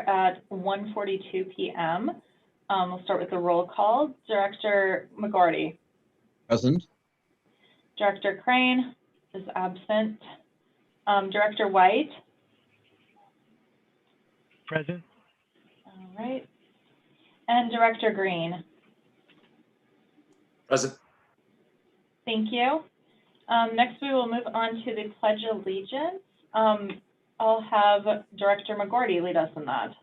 at 1:42 p.m. We'll start with the roll call. Director McGorty. Present. Director Crane is absent. Director White. Present. All right. And Director Green. Present. Thank you. Next, we will move on to the Pledge of Allegiance. I'll have Director McGorty lead us in that.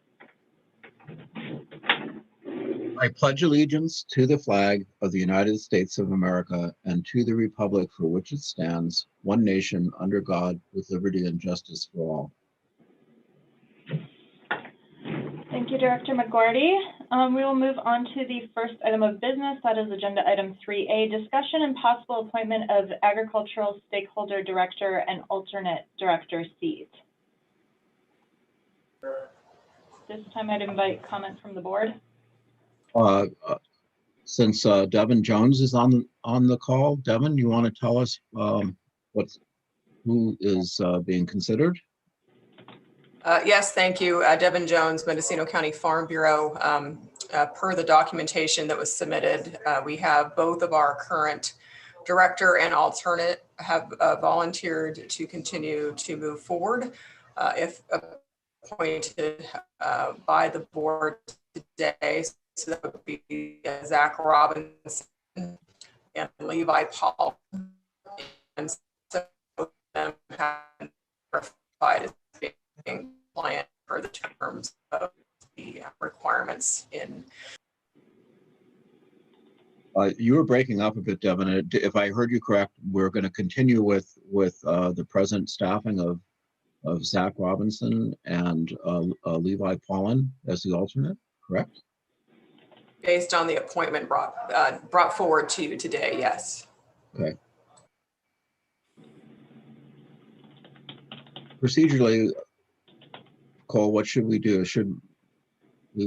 I pledge allegiance to the flag of the United States of America and to the republic for which it stands, one nation, under God, with liberty and justice for all. Thank you, Director McGorty. We will move on to the first item of business. That is agenda item 3A, discussion and possible appointment of agricultural stakeholder director and alternate director seat. This time I'd invite comment from the board. Since Devin Jones is on the call, Devin, you want to tell us who is being considered? Yes, thank you. Devin Jones, Mendocino County Farm Bureau. Per the documentation that was submitted, we have both of our current director and alternate have volunteered to continue to move forward. If appointed by the board today, so that would be Zach Robinson and Levi Paul, and so them have been verified as being compliant for the terms of the requirements in. You were breaking up a bit, Devin. If I heard you correct, we're going to continue with the present staffing of Zach Robinson and Levi Paulin as the alternate, correct? Based on the appointment brought forward to you today, yes. Okay. Procedurally, Cole, what should we do? Should we?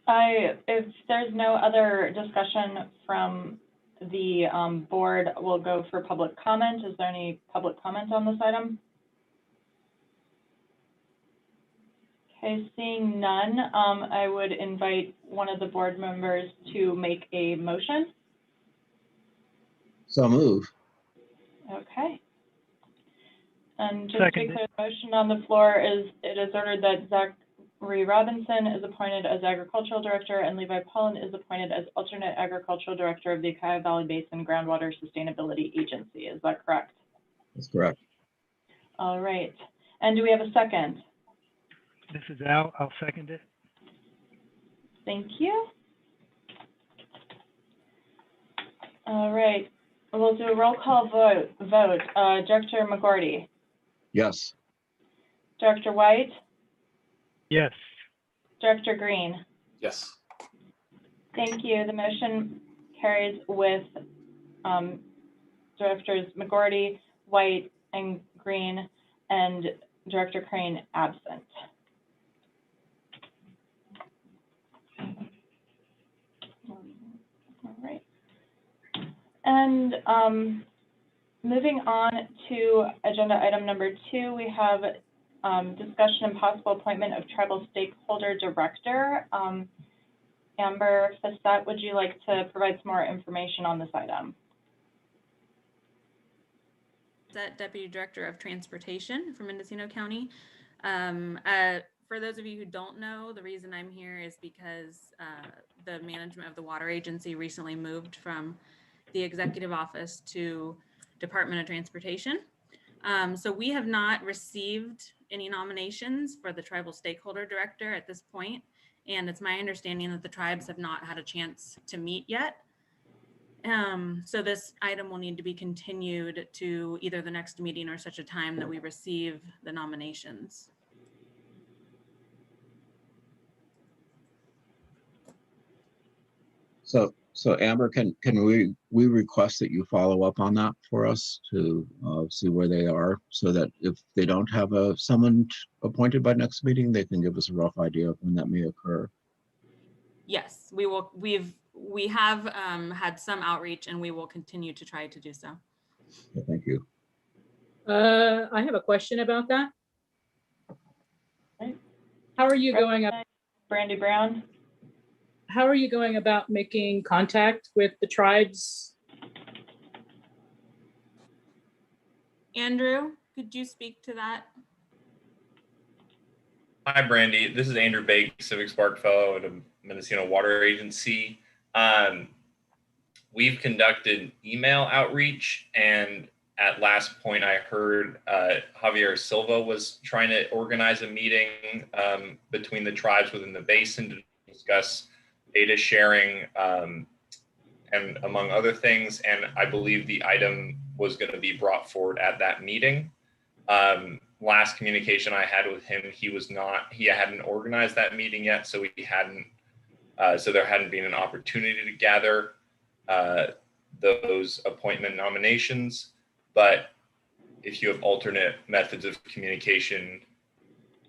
If there's no other discussion from the board, we'll go for public comment. Is there any public comment on this item? Okay, seeing none, I would invite one of the board members to make a motion. So move. Okay. And just Second. to be clear, the motion on the floor is it is ordered that Zachary Robinson is appointed as agricultural director and Levi Paulin is appointed as alternate agricultural director of the Ukiah Valley Basin Groundwater Sustainability Agency. Is that correct? That's correct. All right. And do we have a second? This is Al. I'll second it. Thank you. All right. We'll do a roll call vote. Director McGorty. Yes. Director White. Yes. Director Green. Yes. Thank you. The motion carries with Directors McGorty, White, and Green, and Director Crane absent. All right. And moving on to agenda item number 2, we have discussion and possible appointment of tribal stakeholder director. Amber Fassett, would you like to provide some more information on this item? Deputy Director of Transportation for Mendocino County. For those of you who don't know, the reason I'm here is because the management of the water agency recently moved from the executive office to Department of Transportation. So we have not received any nominations for the tribal stakeholder director at this point, and it's my understanding that the tribes have not had a chance to meet yet. So this item will need to be continued to either the next meeting or such a time that we receive the nominations. So Amber, can we request that you follow up on that for us to see where they are, so that if they don't have someone appointed by next meeting, they can give us a rough idea of when that may occur. Yes, we will. We have had some outreach, and we will continue to try to do so. Okay, thank you. I have a question about that. How are you going up? Brandy Brown. How are you going about making contact with the tribes? Andrew, could you speak to that? Hi, Brandy. This is Andrew Bake, Civic Spark Fellow at the Mendocino Water Agency. We've conducted email outreach, and at last point I heard Javier Silva was trying to organize a meeting between the tribes within the basin to discuss data sharing and among other things. And I believe the item was going to be brought forward at that meeting. Last communication I had with him, he hadn't organized that meeting yet, so there hadn't been an opportunity to gather those appointment nominations. But if you have alternate methods of communication,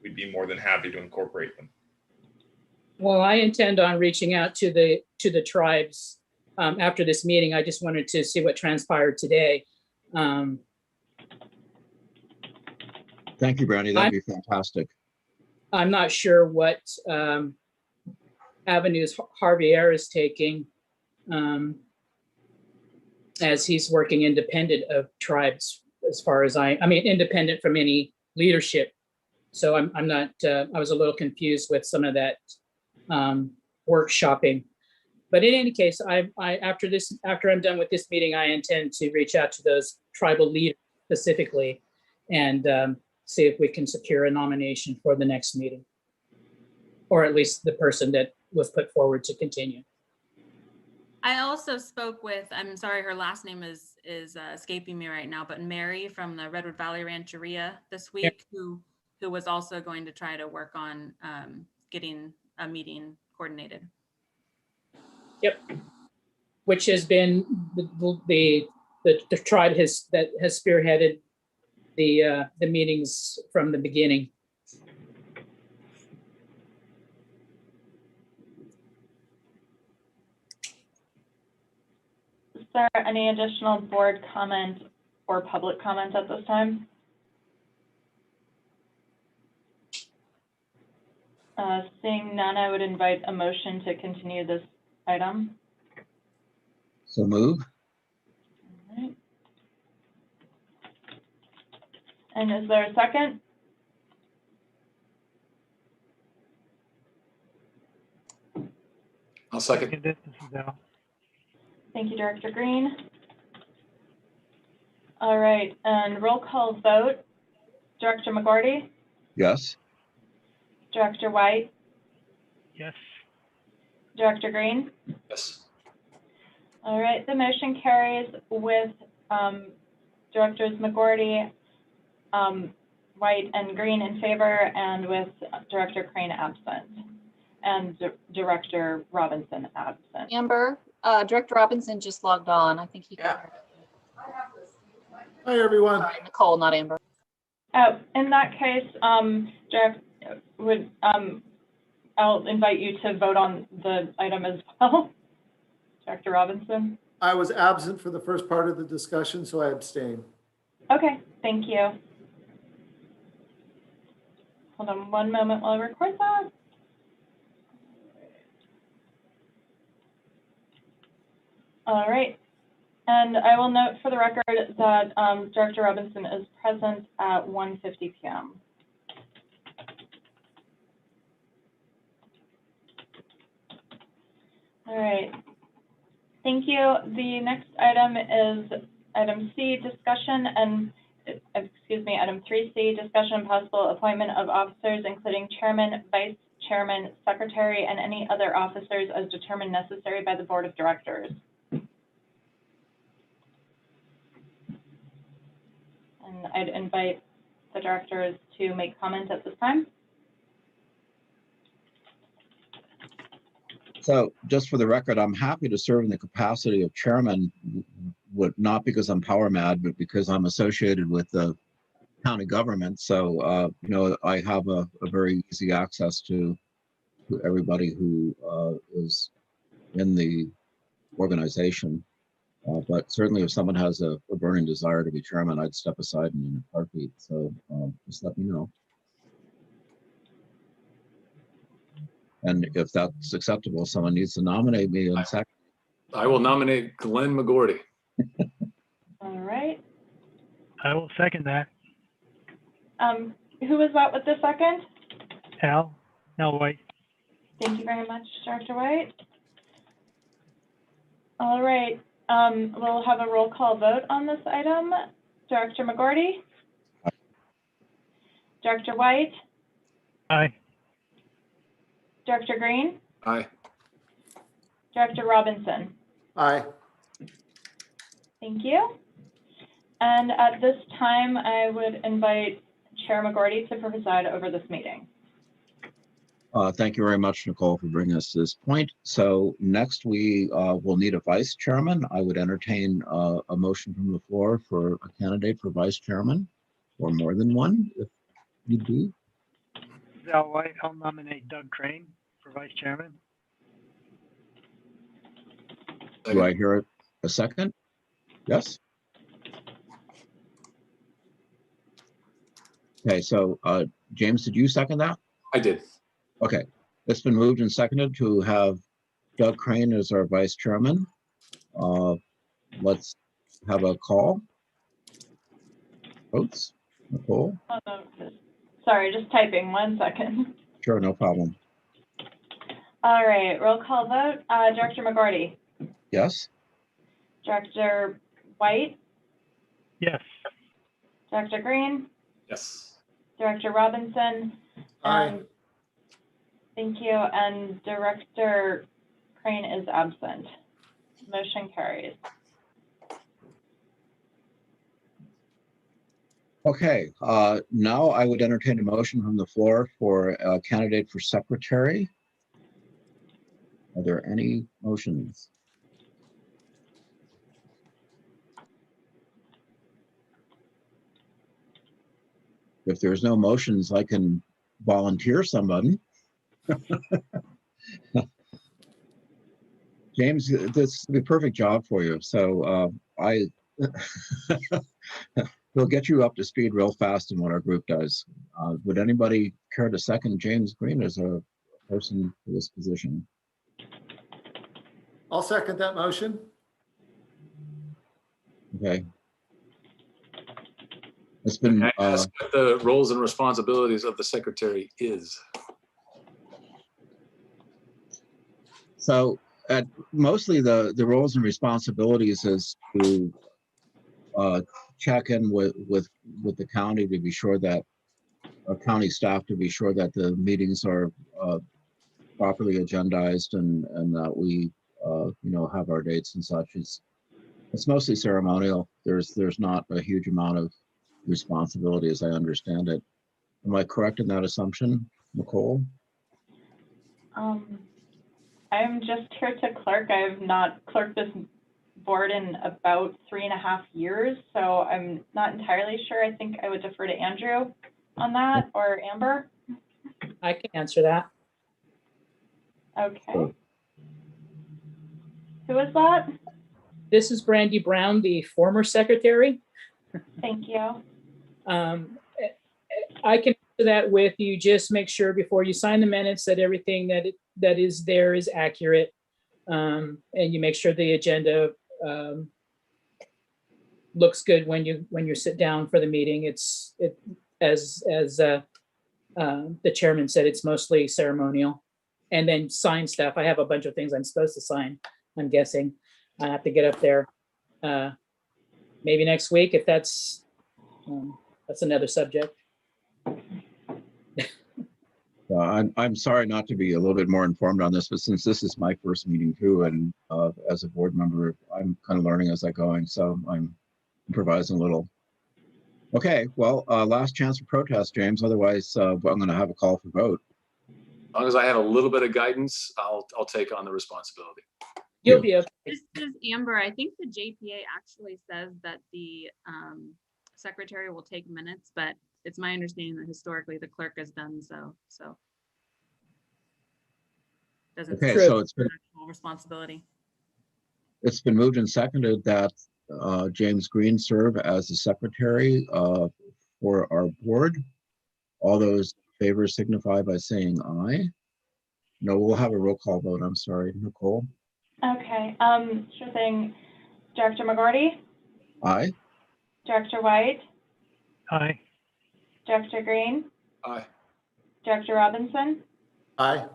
we'd be more than happy to incorporate them. Well, I intend on reaching out to the tribes after this meeting. I just wanted to see what transpired today. Thank you, Brandy. That'd be fantastic. I'm not sure what avenues Javier is taking, as he's working independent of tribes, as far as I mean, independent from any leadership. So I'm not, I was a little confused with some of that workshopping. But in any case, after I'm done with this meeting, I intend to reach out to those tribal leaders specifically and see if we can secure a nomination for the next meeting, or at least the person that was put forward to continue. I also spoke with, I'm sorry, her last name is escaping me right now, but Mary from the Redwood Valley Rancheria this week, who was also going to try to work on getting a meeting coordinated. Yep. Which has been the tribe that has spearheaded the meetings from the beginning. Is there any additional board comment or public comment at this time? Seeing none, I would invite a motion to continue this item. So move. All right. And is there a second? I'll second. This is Al. Thank you, Director Green. All right, and roll call vote. Director McGorty? Yes. Director White? Yes. Director Green? Yes. All right, the motion carries with Directors McGorty, White, and Green in favor, and with Director Crane absent, and Director Robinson absent. Amber, Director Robinson just logged on. I think he can. Hi, everyone. Sorry, Nicole, not Amber. Oh, in that case, I'll invite you to vote on the item as well. Director Robinson? I was absent for the first part of the discussion, so I abstain. Okay, thank you. Hold on one moment while I record that. All right. And I will note for the record that Director Robinson is present at 1:50 p.m. All right. Thank you. The next item is item C, discussion and, item 3C, discussion and possible appointment of officers, including chairman, vice chairman, secretary, and any other officers as determined necessary by the board of directors. And I'd invite the directors to make comment at this time. So just for the record, I'm happy to serve in the capacity of chairman, not because I'm power mad, but because I'm associated with the county government. So, I have a very easy access to everybody who is in the organization. But certainly if someone has a burning desire to be chairman, I'd step aside in a heartbeat. So just let me know. And if that's acceptable, someone needs to nominate me in second. I will nominate Glenn McGordy. All right. I will second that. Who was that with the second? Al White. Thank you very much, Director White. All right, we'll have a roll call vote on this item. Director McGordy? Director White? Aye. Director Green? Aye. Director Robinson? Aye. Thank you. And at this time, I would invite Chair McGordy to preside over this meeting. Thank you very much, Nicole, for bringing us to this point. So next we will need a vice chairman. I would entertain a motion from the floor for a candidate for vice chairman, or more than one, if you do. Al White, I'll nominate Doug Crane for vice chairman. Do I hear a second? Yes? Okay, so James, did you second that? I did. Okay, it's been moved and seconded to have Doug Crane as our vice chairman. Let's have a call. Votes, Nicole? Sorry, just typing, 1 second. Sure, no problem. All right, roll call vote. Director McGordy? Yes? Director White? Yes. Director Green? Yes. Director Robinson? Aye. Thank you, and Director Crane is absent. Motion carries. Okay, now I would entertain a motion from the floor for a candidate for secretary. Are there any motions? If there's no motions, I can volunteer somebody. James, this is the perfect job for you. So we'll get you up to speed real fast in what our group does. Would anybody care to second James Green as a person for this position? I'll second that motion. Okay. It's been May I ask what the roles and responsibilities of the secretary is? so mostly the roles and responsibilities is to check in with the county to be sure that county staff to be sure that the meetings are properly agendized and that we have our dates and such. It's mostly ceremonial. There's not a huge amount of responsibility as I understand it. Am I correct in that assumption, Nicole? I'm just here to clerk. I have not clerked this board in about 3.5 years, so I'm not entirely sure. I think I would defer to Andrew on that, or Amber. I can answer that. Okay. Who is that? This is Brandy Brown, the former secretary. Thank you. I can answer that with you. Just make sure before you sign the minutes that everything that is there is accurate, and you make sure the agenda looks good when you sit down for the meeting. As the chairman said, it's mostly ceremonial, and then sign stuff. I have a bunch of things I'm supposed to sign. I'm guessing I have to get up there maybe next week if that's another subject. I'm sorry not to be a little bit more informed on this, but since this is my first meeting too, and as a board member, I'm kind of learning as I'm going, so I'm improvising a little. Okay, well, last chance for protest, James. Otherwise, I'm going to have a call for vote. As long as I have a little bit of guidance, I'll take on the responsibility. You'll be okay. This is Amber. I think the JPA actually says that the secretary will take minutes, but it's my understanding that historically the clerk has done so. Doesn't Okay, say so it's been actual responsibility. It's been moved and seconded that James Green serve as the secretary for our board. All those in favor signify by saying aye. No, we'll have a roll call vote. I'm sorry, Nicole. Okay, sure thing. Director McGorty, Aye. Director White, Aye. Director Green, Aye. Director Robinson, Aye.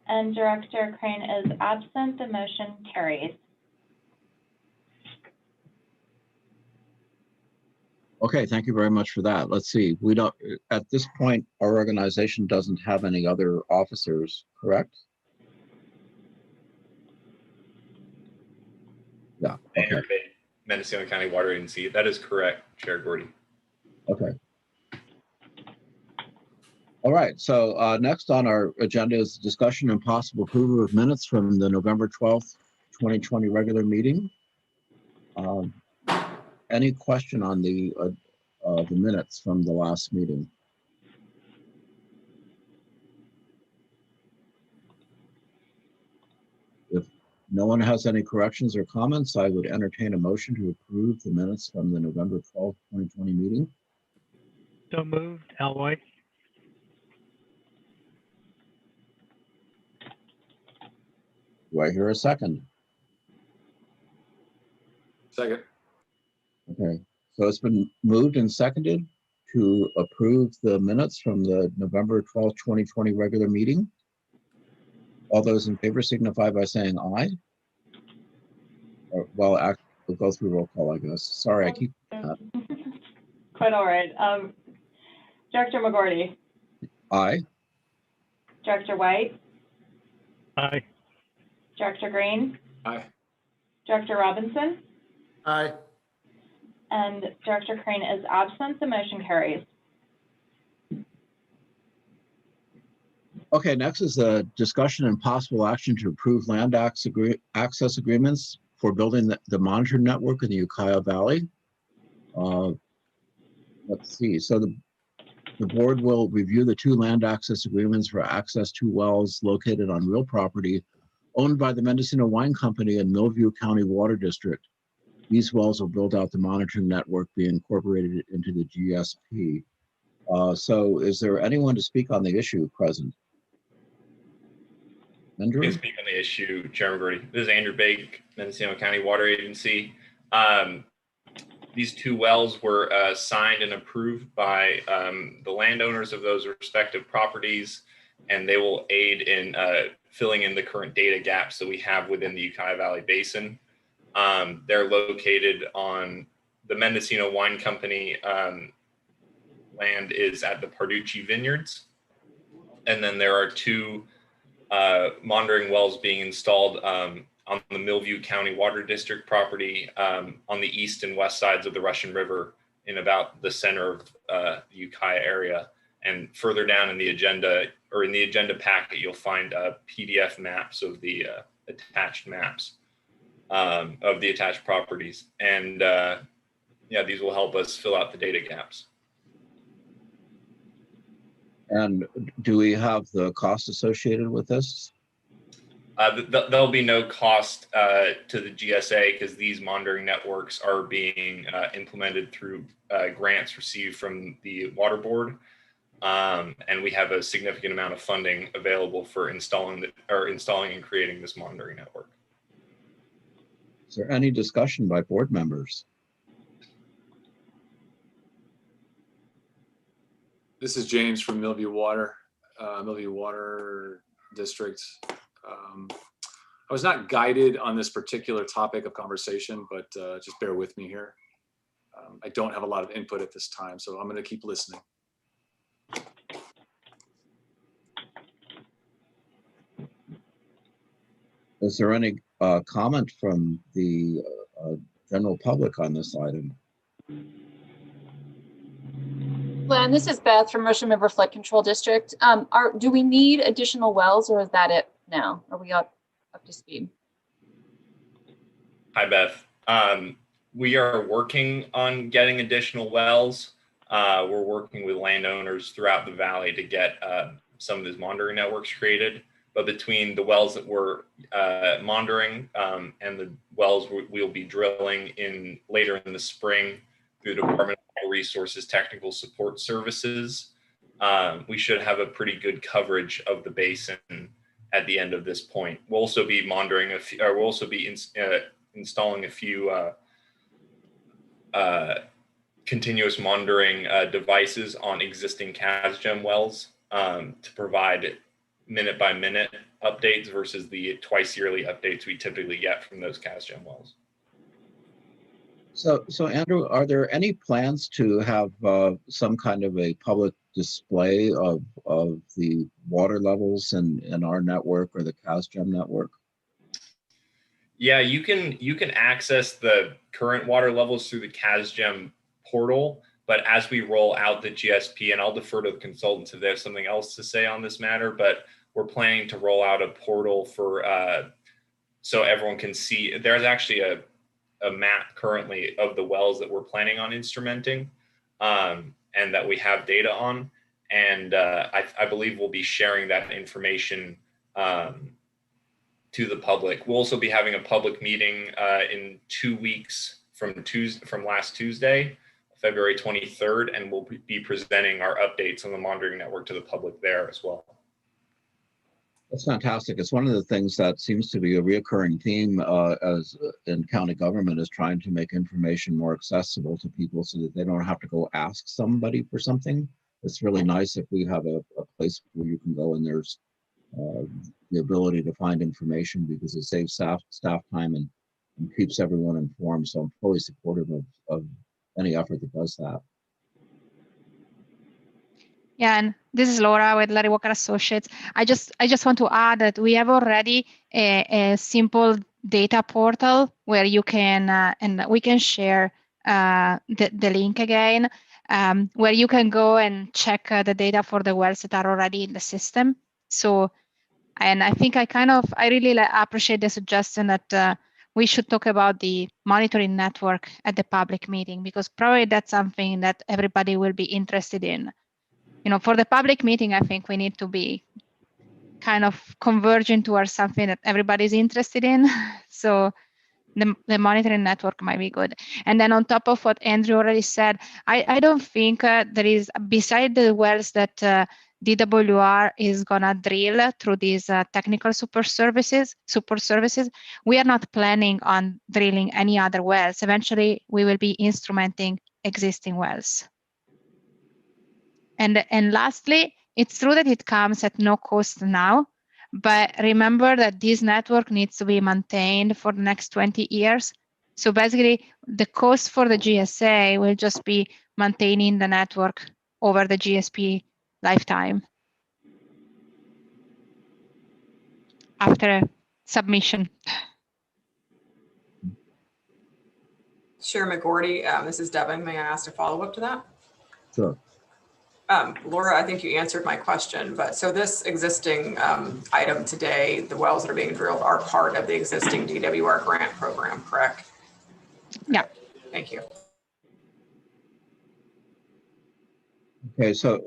and Director Crane is absent. The motion carries. Okay, thank you very much for that. Let's see. We don't, at this point, our organization doesn't have any other officers, correct? Yeah, okay, Mayor Bay, Mendocino County Water Agency. That is correct, Chair Gordy. okay. All right, so next on our agenda is discussion and possible approval of minutes from the November 12th, 2020 regular meeting. Any question on the minutes from the last meeting? If no one has any corrections or comments, I would entertain a motion to approve the minutes from the November 12th, 2020 meeting. So moved. Al White. Do I hear a second? Second. Okay, so it's been moved and seconded to approve the minutes from the November 12th, 2020 regular meeting. All those in favor signify by saying aye. Or, well, actually, we'll go through roll call, I guess. Sorry, I keep. Quite all right. Director McGorty, Aye. Director White, Aye. Director Green, Aye. Director Robinson, Aye. and Director Crane is absent. The motion carries. Okay, next is a discussion and possible action to approve land access agreements for building the monitoring network in the Ukiah Valley. Let's see, so the board will review the 2 land access agreements for access to wells located on real property owned by the Mendocino Wine Company and Millview County Water District. These wells will build out the monitoring network, be incorporated into the GSP. So is there anyone to speak on the issue present? Andrew? I can speak on the issue, Chairman Gordy. This is Andrew Bake, Mendocino County Water Agency. These 2 wells were signed and approved by the landowners of those respective properties, and they will aid in filling in the current data gaps that we have within the Ukiah Valley Basin. They're located on the Mendocino Wine Company land is at the Parducci Vineyards. And then there are 2 monitoring wells being installed on the Millview County Water District property on the east and west sides of the Russian River in about the center of the Ukiah area. And further down in the agenda, or in the agenda packet, you'll find PDF maps of the attached maps of the attached properties. And yeah, these will help us fill out the data gaps. And do we have the cost associated with this? There'll be no cost to the GSA because these monitoring networks are being implemented through grants received from the Water Board. And we have a significant amount of funding available for installing and creating this monitoring network. Is there any discussion by board members? This is James from Millview Water District. I was not guided on this particular topic of conversation, but just bear with me here. I don't have a lot of input at this time, so I'm going to keep listening. Is there any comment from the general public on this item? Glenn, this is Beth from Russian River Flood Control District. Do we need additional wells, or is that it now? Are we up to speed? Hi, Beth. We are working on getting additional wells. We're working with landowners throughout the valley to get some of these monitoring networks created. But between the wells that we're monitoring and the wells we'll be drilling in later in the spring through the Department of Water Resources Technical Support Services, we should have a pretty good coverage of the basin at the end of this point. We'll also be monitoring we'll also be installing a few continuous monitoring devices on existing CASGEM wells to provide minute by minute updates versus the twice yearly updates we typically get from those CASGEM wells. So Andrew, are there any plans to have some kind of a public display of the water levels in our network or the CASGEM network? Yeah, you can access the current water levels through the CASGEM portal, but as we roll out the GSP, and I'll defer to the consultants if they have something else to say on this matter, but we're planning to roll out a portal for so everyone can see. There's actually a map currently of the wells that we're planning on instrumenting and that we have data on. And I believe we'll be sharing that information to the public. We'll also be having a public meeting in 2 weeks from last Tuesday, February 23rd, and we'll be presenting our updates on the monitoring network to the public there as well. That's fantastic. It's one of the things that seems to be a reoccurring theme as in county government is trying to make information more accessible to people so that they don't have to go ask somebody for something. It's really nice if we have a place where you can go and there's the ability to find information because it saves staff time and keeps everyone informed. So I'm fully supportive of any effort that does that. Yeah, and this is Laura with Larry Walker Associates. I just want to add that we have already a simple data portal where you can and we can share the link again, where you can go and check the data for the wells that are already in the system. So, and I think I really appreciate the suggestion that we should talk about the monitoring network at the public meeting, because probably that's something that everybody will be interested in. You know, for the public meeting, I think we need to be kind of converging towards something that everybody's interested in. So the monitoring network might be good. And then on top of what Andrew already said, I don't think there is, beside the wells that DWR is gonna drill through these technical support services, we are not planning on drilling any other wells. Eventually, we will be instrumenting existing wells. And lastly, it's true that it comes at no cost now, but remember that this network needs to be maintained for the next 20 years. So basically, the cost for the GSA will just be maintaining the network over the GSP lifetime after submission. Chair McGorty, this is Devin. May I ask a follow-up to that? Sure. Laura, I think you answered my question, but so this existing item today, the wells that are being drilled are part of the existing DWR grant program, correct? Yeah. Thank you. Okay, so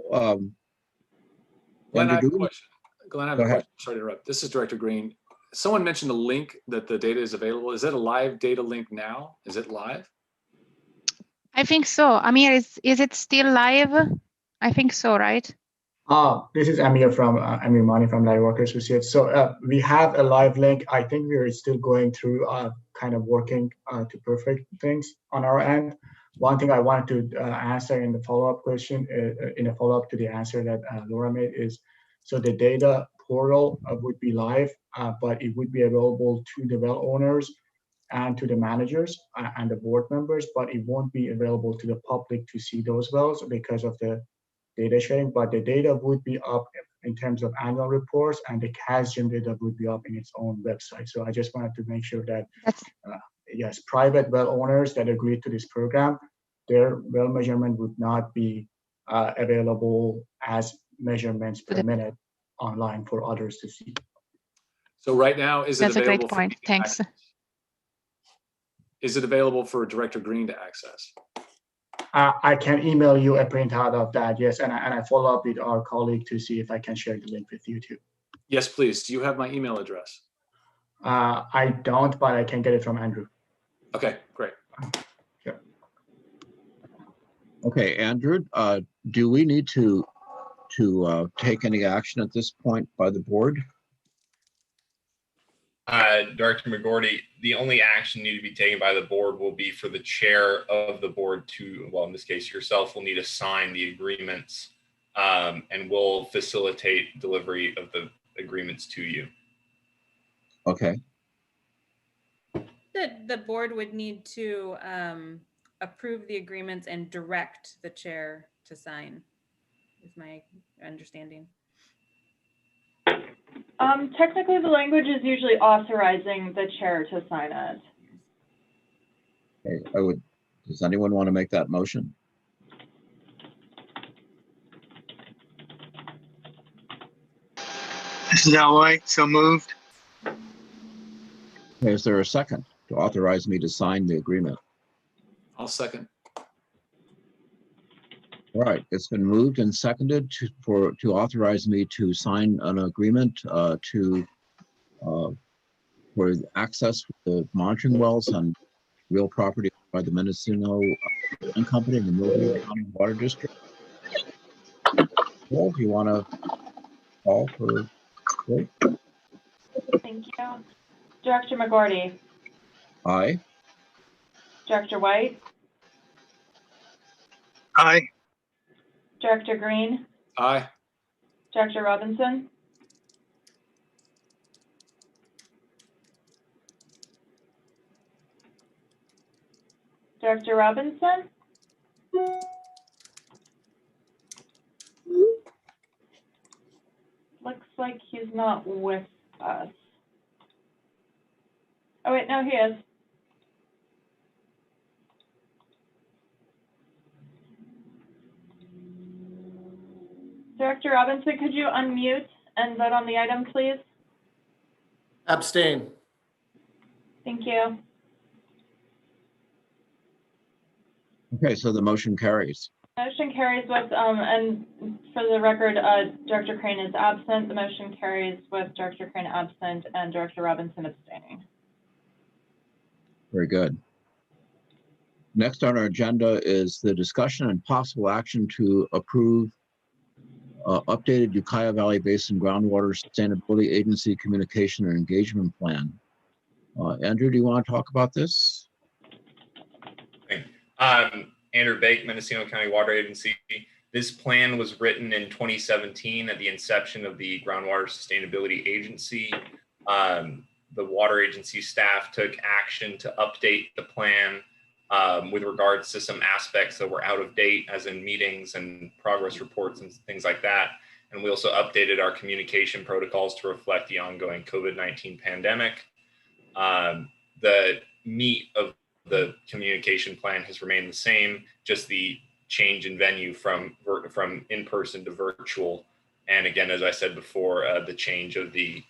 Glenn, I have a question. Glenn, I have a ahead. question. Sorry to interrupt. This is Director Green. Someone mentioned a link that the data is available. Is that a live data link now? Is it live? I think so. Amir, is it still live? I think so, right? This is Amir from Amir Mani from Larry Walker Associates. So we have a live link. I think we're still going through kind of working to perfect things on our end. One thing I wanted to answer in the follow-up question, in a follow-up to the answer that Laura made is, so the data portal would be live, but it would be available to the well owners and to the managers and the board members, but it won't be available to the public to see those wells because of the data sharing. But the data would be up in terms of annual reports, and the CASGEM data would be up in its own website. So I just wanted to make sure that, yes, private well owners that agreed to this program, their well measurement would not be available as measurements per minute online for others to see. So right now, is it That's a available? great point. Thanks. Is it available for Director Green to access? I can email you a printout of that, yes, and I follow up with our colleague to see if I can share the link with you too. Yes, please. Do you have my email address? I don't, but I can get it from Andrew. Okay, great. Sure. Okay, Andrew, do we need to take any action at this point by the board? Director McGordy, the only action need to be taken by the board will be for the chair of the board to, well, in this case, yourself will need to sign the agreements, and we'll facilitate delivery of the agreements to you. Okay. The board would need to approve the agreements and direct the chair to sign, is my understanding. Technically, the language is usually authorizing the chair to sign it. Okay, does anyone want to make that motion? This is Alloy, so moved. Okay, is there a second to authorize me to sign the agreement? I'll second. All right, it's been moved and seconded to authorize me to sign an agreement for access to the monitoring wells on real property by the Mendocino Company in the Mobile County Water District. Well, do you want to call for vote? Thank you. Director McGordy, Aye. Director White, Aye. Director Green, Aye. Director Robinson, Director Robinson, looks like he's not with us. Oh wait, no, he is. Director Robinson, could you unmute and vote on the item, please? Abstain. Thank you. Okay, so the motion carries. Motion carries with, and for the record, Director Crane is absent. The motion carries with Director Crane absent and Director Robinson abstaining. Very good. Next on our agenda is the discussion and possible action to approve updated Ukiah Valley Basin Groundwater Sustainability Agency Communication and Engagement Plan. Andrew, do you want to talk about this? Andrew Bake, Mendocino County Water Agency. This plan was written in 2017 at the inception of the Groundwater Sustainability Agency. The water agency staff took action to update the plan with regards to some aspects that were out of date, as in meetings and progress reports and things like that. And we also updated our communication protocols to reflect the ongoing COVID-19 pandemic. The meat of the communication plan has remained the same, just the change in venue from in-person to virtual. And again, as I said before, the change of the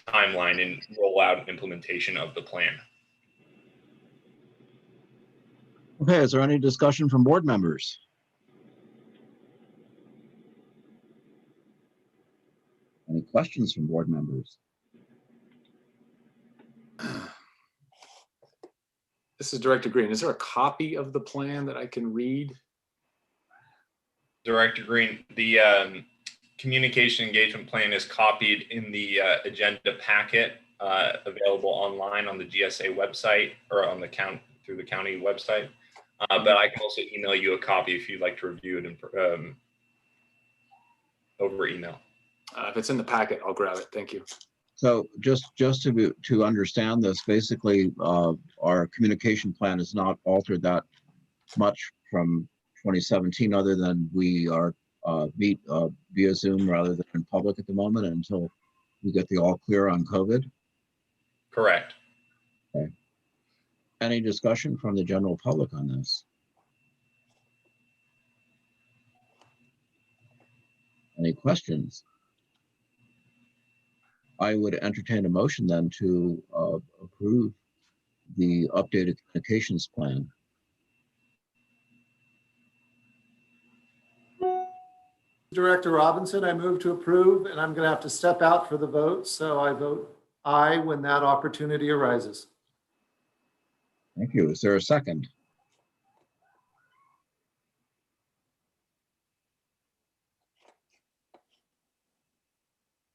timeline and rollout and implementation of the plan. Okay, is there any discussion from board members? Any questions from board members? This is Director Green. Is there a copy of the plan that I can read? Director Green, the communication engagement plan is copied in the agenda packet available online on the GSA website or on the through the county website. But I can also email you a copy if you'd like to review it in, over email. If it's in the packet, I'll grab it. Thank you. So just to understand this, basically, our communication plan is not altered that much from 2017, other than we are meet via Zoom rather than in public at the moment until we get the all clear on COVID. Correct. Okay. Any discussion from the general public on this? Any questions? I would entertain a motion then to approve the updated communications plan. Director Robinson, I move to approve, and I'm going to have to step out for the vote, so I vote aye when that opportunity arises. Thank you. Is there a second?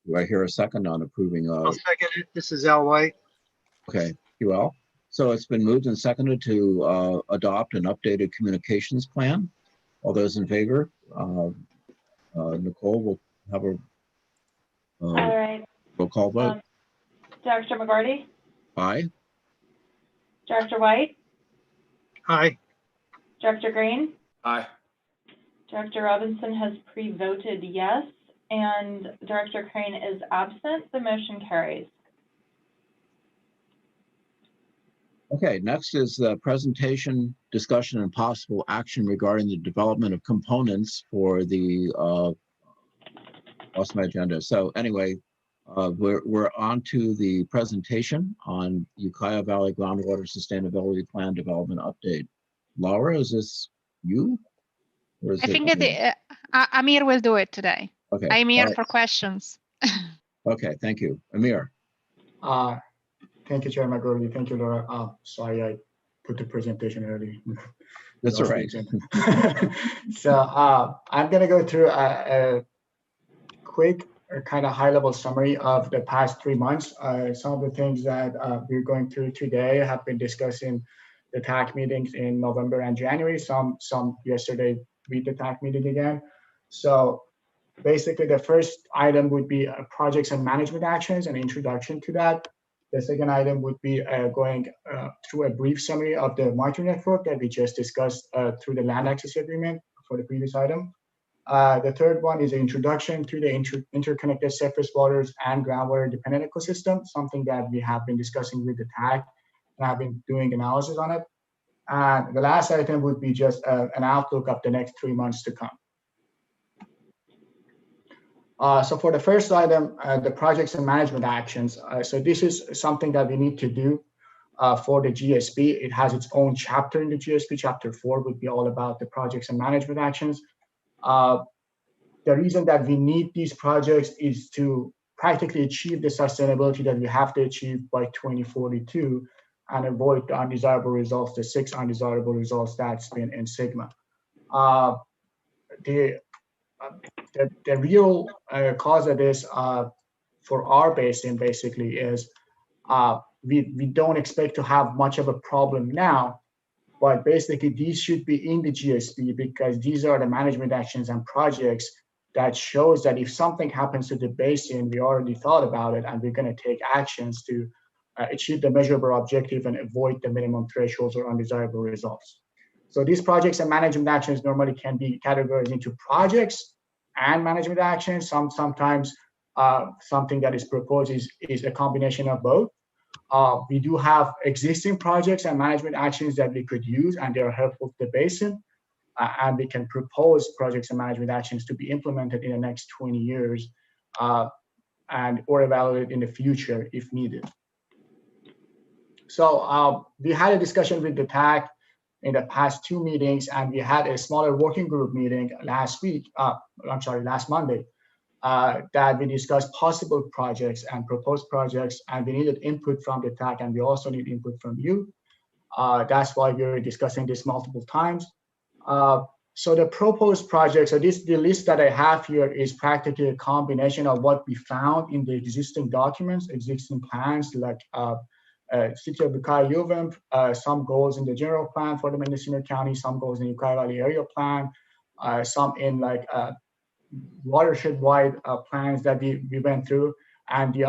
Do I hear a second on approving? I'll second it. This is Al White. Okay, you all. So it's been moved and seconded to adopt an updated communications plan. All those in favor? Nicole will have a All right. roll call vote. Director McGarty, Aye. Director White, Aye. Director Green, Aye. Director Robinson has pre-voted yes, and Director Crane is absent. The motion carries. Okay, next is the presentation, discussion, and possible action regarding the development of components for the, lost my agenda. So anyway, we're on to the presentation on Ukiah Valley Groundwater Sustainability Plan Development Update. Laura, is this you? Or is I it think that Amir will do it today. Okay. I'm here all right. for questions. Okay, thank you. Amir. Thank you, Chair McGarty. Thank you, Laura. Sorry, I put the presentation early. That's all right. So I'm going to go through a quick kind of high-level summary of the past 3 months. Some of the things that we're going through today have been discussed in the TAC meetings in November and January. Some yesterday with the TAC meeting again. So basically, the first item would be projects and management actions and introduction to that. The second item would be going through a brief summary of the monitoring network that we just discussed through the land access agreement for the previous item. The third one is the introduction to the interconnected surface waters and groundwater dependent ecosystem, something that we have been discussing with the TAC and have been doing analysis on it. And the last item would be just an outlook of the next 3 months to come. So for the first item, the projects and management actions. So this is something that we need to do for the GSP. It has its own chapter in the GSP. Chapter 4 would be all about the projects and management actions. The reason that we need these projects is to practically achieve the sustainability that we have to achieve by 2042 and avoid the undesirable results, the 6 undesirable results that's been in Sigma. The real cause of this for our basin basically is we don't expect to have much of a problem now, but basically these should be in the GSP because these are the management actions and projects that shows that if something happens to the basin, we already thought about it and we're going to take actions to achieve the measurable objective and avoid the minimum thresholds or undesirable results. So these projects and management actions normally can be categorized into projects and management actions. Sometimes something that is proposed is a combination of both. We do have existing projects and management actions that we could use, and they are helpful to the basin. And we can propose projects and management actions to be implemented in the next 20 years and or evaluated in the future if needed. So we had a discussion with the TAC in the past 2 meetings, and we had a smaller working group meeting last Monday, that we discussed possible projects and proposed projects, and we needed input from the TAC, and we also need input from you. That's why we're discussing this multiple times. So the proposed projects, so the list that I have here is practically a combination of what we found in the existing documents, existing plans, like City of Ukiah UVM, some goals in the general plan for the Mendocino County, some goals in the Ukiah Valley area plan, some in like watershed-wide plans that we went through, and the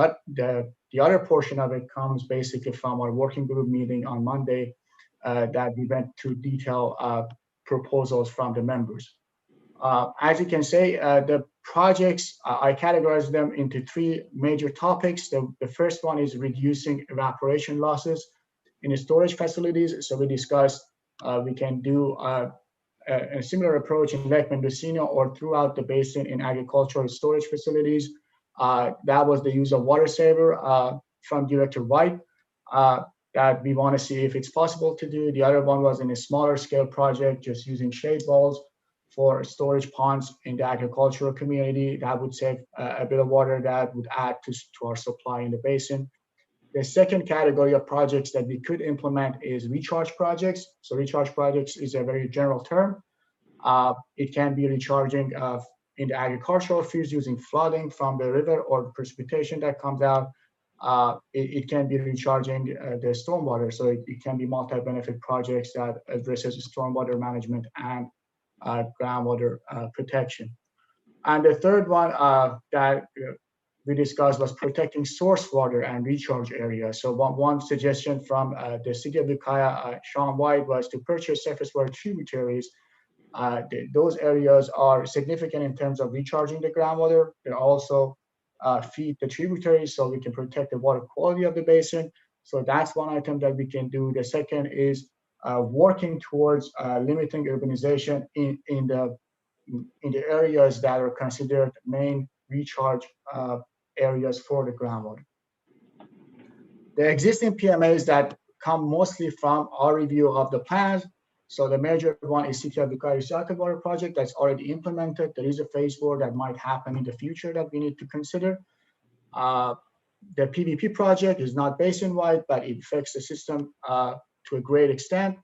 other portion of it comes basically from our working group meeting on Monday that we went through detailed proposals from the members. As you can say, the projects, I categorize them into 3 major topics. The first one is reducing evaporation losses in the storage facilities. So we discussed we can do a similar approach in Lake Mendocino or throughout the basin in agricultural storage facilities. That was the use of water saver from Director White that we want to see if it's possible to do. The other one was in a smaller scale project, just using shade walls for storage ponds in the agricultural community. That would save a bit of water that would add to our supply in the basin. The second category of projects that we could implement is recharge projects. So recharge projects is a very general term. It can be recharging of in the agricultural fields using flooding from the river or precipitation that comes out, it can be recharging the stormwater. So it can be multi-benefit projects that addresses stormwater management and groundwater protection. And the third one that we discussed was protecting source water and recharge areas. So one suggestion from the city of Ukiah, Sean White, was to purchase surface water tributaries. Those areas are significant in terms of recharging the groundwater. They also feed the tributaries, so we can protect the water quality of the basin. So that's one item that we can do. The second is working towards limiting urbanization in the areas that are considered main recharge areas for the groundwater. The existing PMAs that come mostly from our review of the plans. So the major one is City of Ukiah Recycled Water Project that's already implemented. There is a phase 4 that might happen in the future that we need to consider. The PVP project is not basin-wide, but it affects the system to a great extent.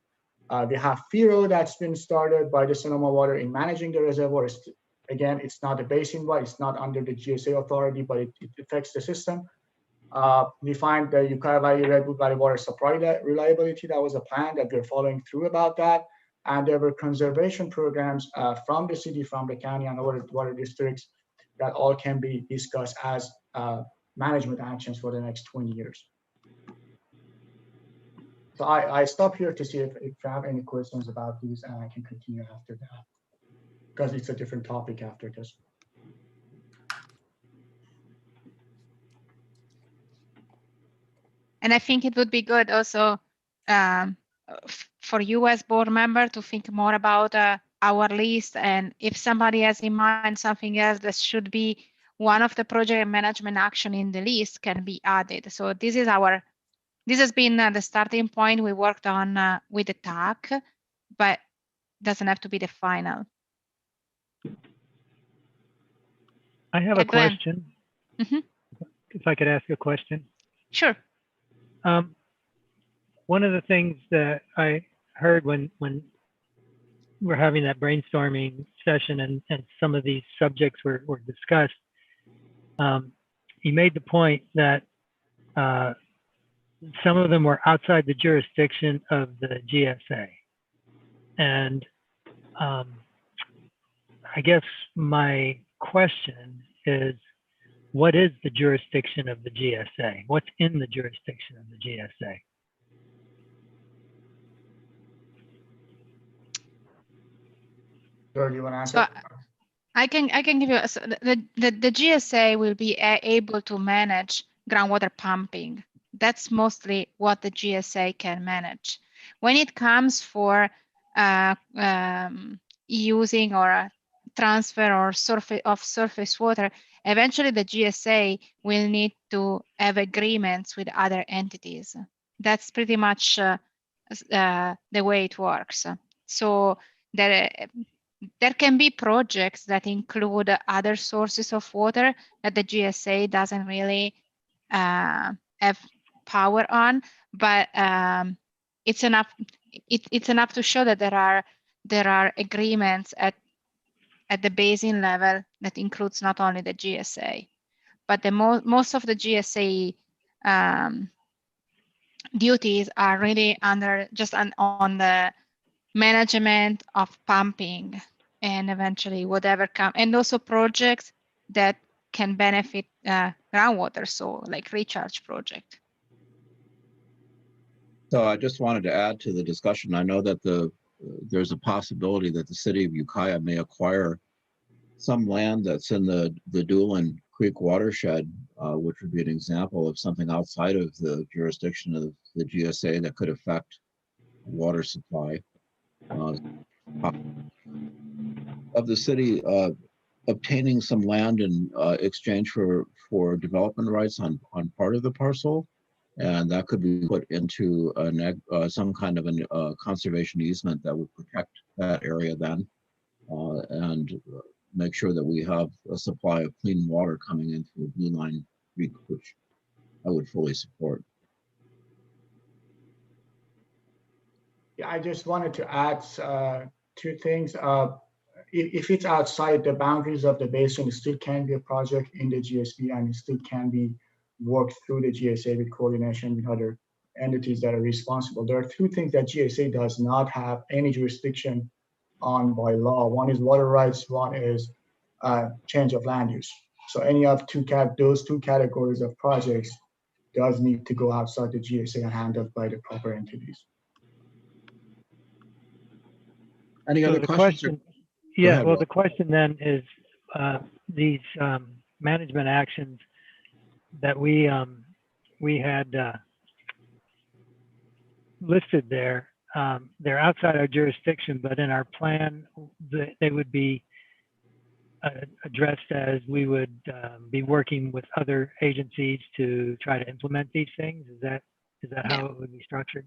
We have FIRO that's been started by the Sonoma Water in managing the reservoir. Again, it's not a basin-wide, it's not under the GSA authority, but it affects the system. We find the Ukiah Valley Redwood Valley water supply reliability. That was a plan that we're following through about that. And there were conservation programs from the city, from the county, and water districts that all can be discussed as management actions for the next 20 years. So I stop here to see if you have any questions about these, and I can continue after that, because it's a different topic after this. And I think it would be good also for you as board member to think more about our list, and if somebody has in mind something else that should be one of the project management action in the list can be added. So this has been the starting point we worked on with the TAC, but doesn't have to be the final. I have a question. Mm-hmm. If I could ask a question. Sure. One of the things that I heard when we're having that brainstorming session and some of these subjects were discussed, he made the point that some of them were outside the jurisdiction of the GSA. And I guess my question is, what is the jurisdiction of the GSA? What's in the jurisdiction of the GSA? Do you want to answer? So I can give you the GSA will be able to manage groundwater pumping. That's mostly what the GSA can manage. When it comes for using or transfer or surface water, eventually the GSA will need to have agreements with other entities. That's pretty much the way it works. So there can be projects that include other sources of water that the GSA doesn't really have power on, but it's enough. It's enough to show that there are agreements at the basin level that includes not only the GSA, but the most of the GSA duties are really under just on the management of pumping and eventually whatever come, and also projects that can benefit groundwater, so like recharge project. So I just wanted to add to the discussion. I know that there's a possibility that the city of Ukiah may acquire some land that's in the Doolin Creek watershed, which would be an example of something outside of the jurisdiction of the GSA that could affect water supply of the city, obtaining some land in exchange for development rights on part of the parcel. And that could be put into some kind of a conservation easement that would protect that area then, and make sure that we have a supply of clean water coming into the Blue Line Creek, which I would fully support. Yeah, I just wanted to add two things. if it's outside the boundaries of the basin, it still can be a project in the GSP, and it still can be worked through the GSA with coordination with other entities that are responsible. There are two things that GSA does not have any jurisdiction on by law. One is water rights, one is change of land use. So any of those two categories of projects does need to go outside the GSA and handled by the proper entities. Any So other the questions? question, Go yeah, ahead, well, Rob. the question then is these management actions that we had listed there, they're outside our jurisdiction, but in our plan, they would be addressed as we would be working with other agencies to try to implement these things. Is that how it would be structured?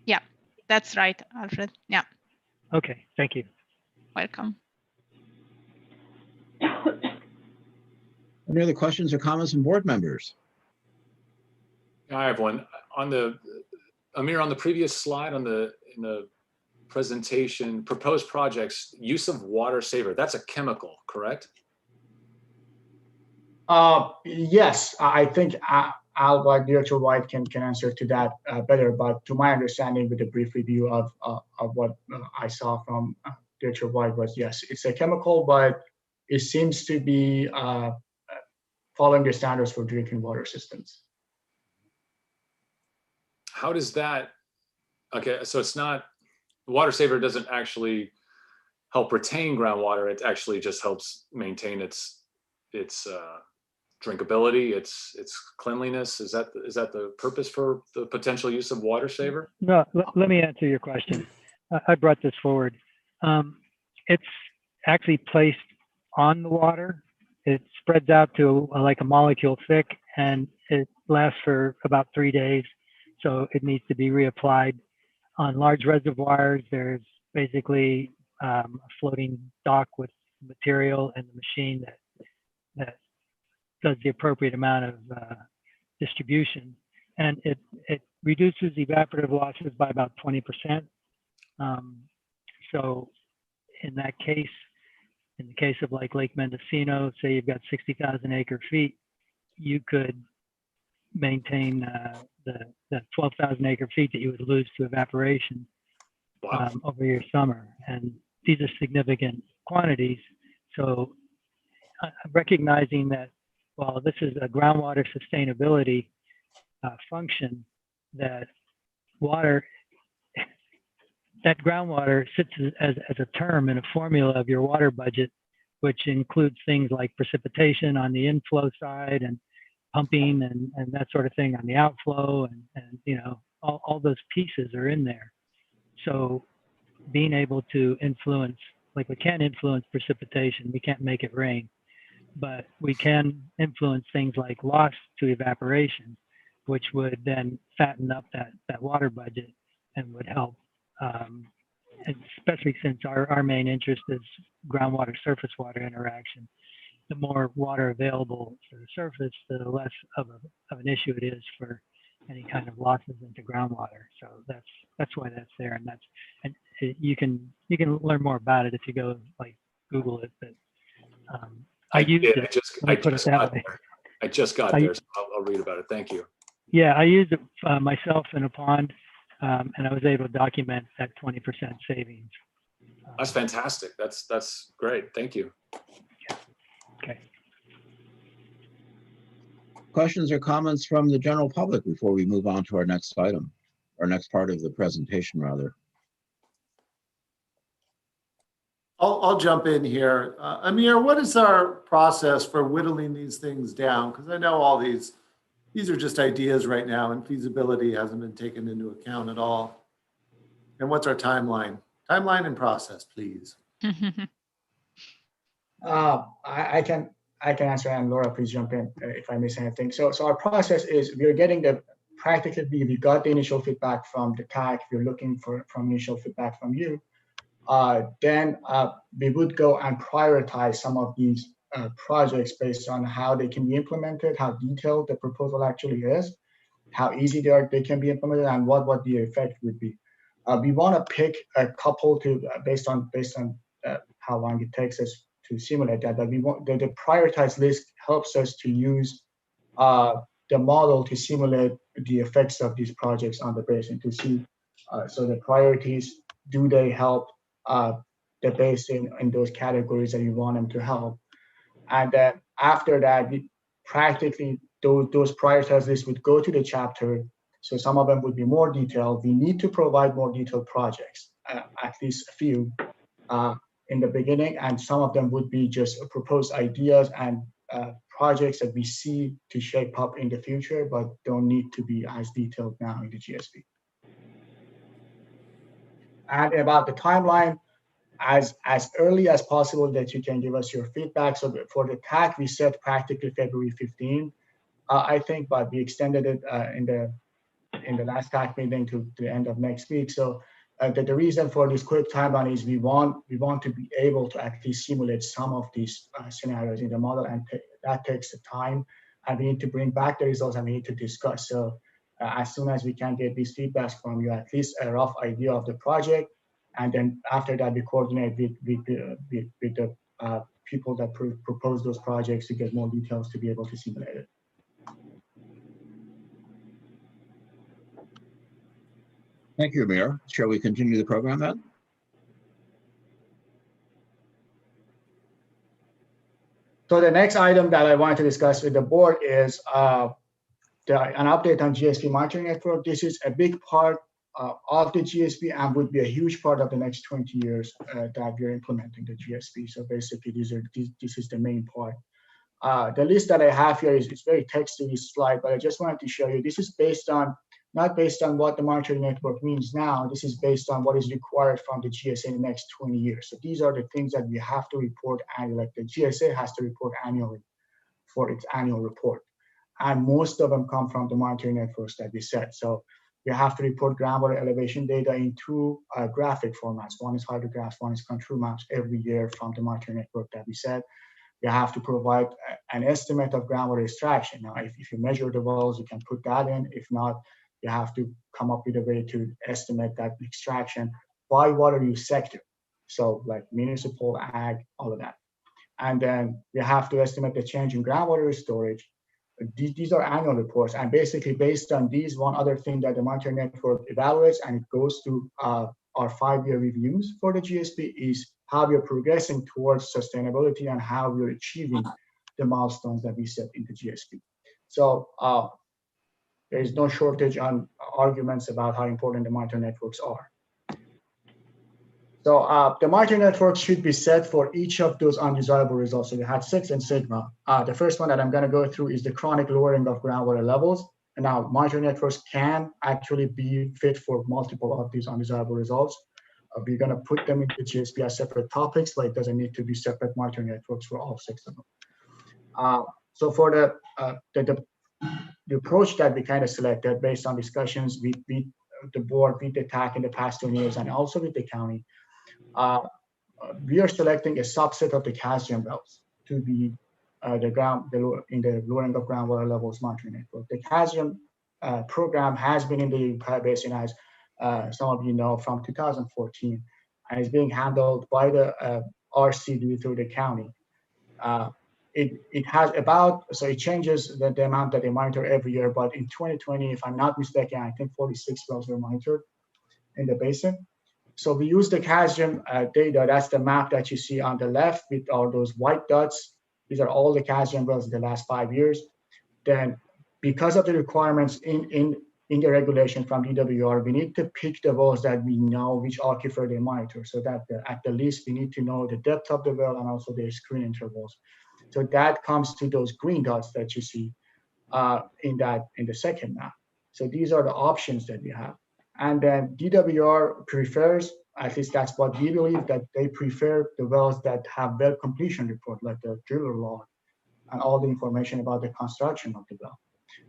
Yeah, that's right, Alfred. Yeah, Okay, thank you. welcome. Any other questions or comments from board members? I have one on the Amir, on the previous slide in the presentation, proposed projects, use of water saver. That's a chemical, correct? Yes, I think Director White can answer to that better. But to my understanding, with a brief review of what I saw from Director White was, yes, it's a chemical, but it seems to be following the standards for drinking water systems. How does that? Okay, so it's not, water saver doesn't actually help retain groundwater. It actually just helps maintain its drinkability, its cleanliness. Is that the purpose for the potential use of water saver? No, let me answer your question. I brought this forward. It's actually placed on the water. It spreads out to like a molecule thick, and it lasts for about 3 days. So it needs to be reapplied. On large reservoirs, there's basically a floating dock with material and the machine that does the appropriate amount of distribution. And it reduces evaporative losses by about 20%. So in that case, in the case of like Lake Mendocino, say you've got 60,000 acre feet, you could maintain the 12,000 acre feet that you would lose to evaporation over your summer. And these are significant quantities. So recognizing that, well, this is a groundwater sustainability function, that groundwater sits as a term in a formula of your water budget, which includes things like precipitation on the inflow side and pumping and that sort of thing on the outflow, and you know, all those pieces are in there. So being able to influence, like we can't influence precipitation, we can't make it rain, but we can influence things like loss to evaporation, which would then fatten up that water budget and would help. And especially since our main interest is groundwater surface water interaction. The more water available to the surface, the less of an issue it is for any kind of losses into groundwater. So that's why that's there, and you can learn more about it if you go like Google it. But I used it. I just got there, so I'll read about it. Thank you. Yeah, I used it myself in a pond, and I was able to document that 20% savings. That's fantastic. That's great. Thank you. Okay. Questions or comments from the general public before we move on to our next item, or next part of the presentation, rather? I'll jump in here. Amir, what is our process for whittling these things down? Because I know all these are just ideas right now, and feasibility hasn't been taken into account at all. And what's our timeline? Timeline and process, please. I can answer, and Laura, please jump in if I miss anything. So our process is we're getting we got the initial feedback from the TAC. We're looking for initial feedback from you. Then we would go and prioritize some of these projects based on how they can be implemented, how detailed the proposal actually is, how easy they can be implemented, and what the effect would be. We want to pick a couple based on how long it takes us to simulate that. But we want the prioritized list helps us to use the model to simulate the effects of these projects on the basin to see. So the priorities, do they help the basin in those categories that you want them to help? And then after that, practically those prioritized lists would go to the chapter. So some of them would be more detailed. We need to provide more detailed projects, at least a few in the beginning, and some of them would be just proposed ideas and projects that we see to shape up in the future, but don't need to be as detailed now in the GSP. And about the timeline, as early as possible that you can give us your feedback. So for the TAC, we set practically February 15, I think, but we extended it in the last TAC meeting to the end of next week. So the reason for this quick timeline is we want to be able to actually simulate some of these scenarios in the model, and that takes the time, and we need to bring back the results and we need to discuss. So as soon as we can get these feedbacks from you, at least a rough idea of the project, and then after that we coordinate with the people that propose those projects to get more details to be able to simulate it. Thank you, Amir. Shall we continue the program then? So the next item that I wanted to discuss with the board is an update on GSP monitoring network. This is a big part of the GSP and would be a huge part of the next 20 years that we're implementing the GSP. So basically, this is the main part. The list that I have here is very texty slide, but I just wanted to show you. This is not based on what the monitoring network means now. This is based on what is required from the GSA in the next 20 years. So these are the things that we have to report annually. Like the GSA has to report annually for its annual report. And most of them come from the monitoring networks that we set. So we have to report groundwater elevation data in two graphic formats. One is hydrographs, one is contour maps every year from the monitoring network that we set. You have to provide an estimate of groundwater extraction. Now, if you measure the wells, you can put that in. If not, you have to come up with a way to estimate that extraction by water use sector. So like municipal, ag, all of that. And then you have to estimate the change in groundwater storage. These are annual reports. And basically based on these, one other thing that the monitoring network evaluates, and it goes to our 5-year reviews for the GSP, is how we're progressing towards sustainability and how we're achieving the milestones that we set in the GSP. So there is no shortage on arguments about how important the monitoring networks are. So the monitoring network should be set for each of those undesirable results. So we had 6 and sigma. The first one that I'm going to go through is the chronic lowering of groundwater levels. And now monitoring networks can actually be fit for multiple of these undesirable results. We're going to put them into GSP as separate topics, but it doesn't need to be separate monitoring networks for all 6 of them. So for the approach that we kind of selected based on discussions with the board, with the TAC in the past 2 years, and also with the county, we are selecting a subset of the calcium wells to be in the lowering of groundwater levels monitoring network. The calcium program has been in the Ukiah Basin, as some of you know, from 2014, and is being handled by the RCD through the county. It has so it changes the amount that they monitor every year, but in 2020, if I'm not mistaken, I think 46 wells were monitored in the basin. So we use the calcium data. That's the map that you see on the left with all those white dots. These are all the calcium wells in the last 5 years. Then because of the requirements in the regulation from DWR, we need to pick the wells that we know which aquifer they monitor. So that at the least we need to know the depth of the well and also their screen intervals. So that comes to those green dots that you see in the second map. So these are the options that we have. And then DWR prefers, at least that's what we believe, that they prefer the wells that have well completion report, like the driller log and all the information about the construction of the well.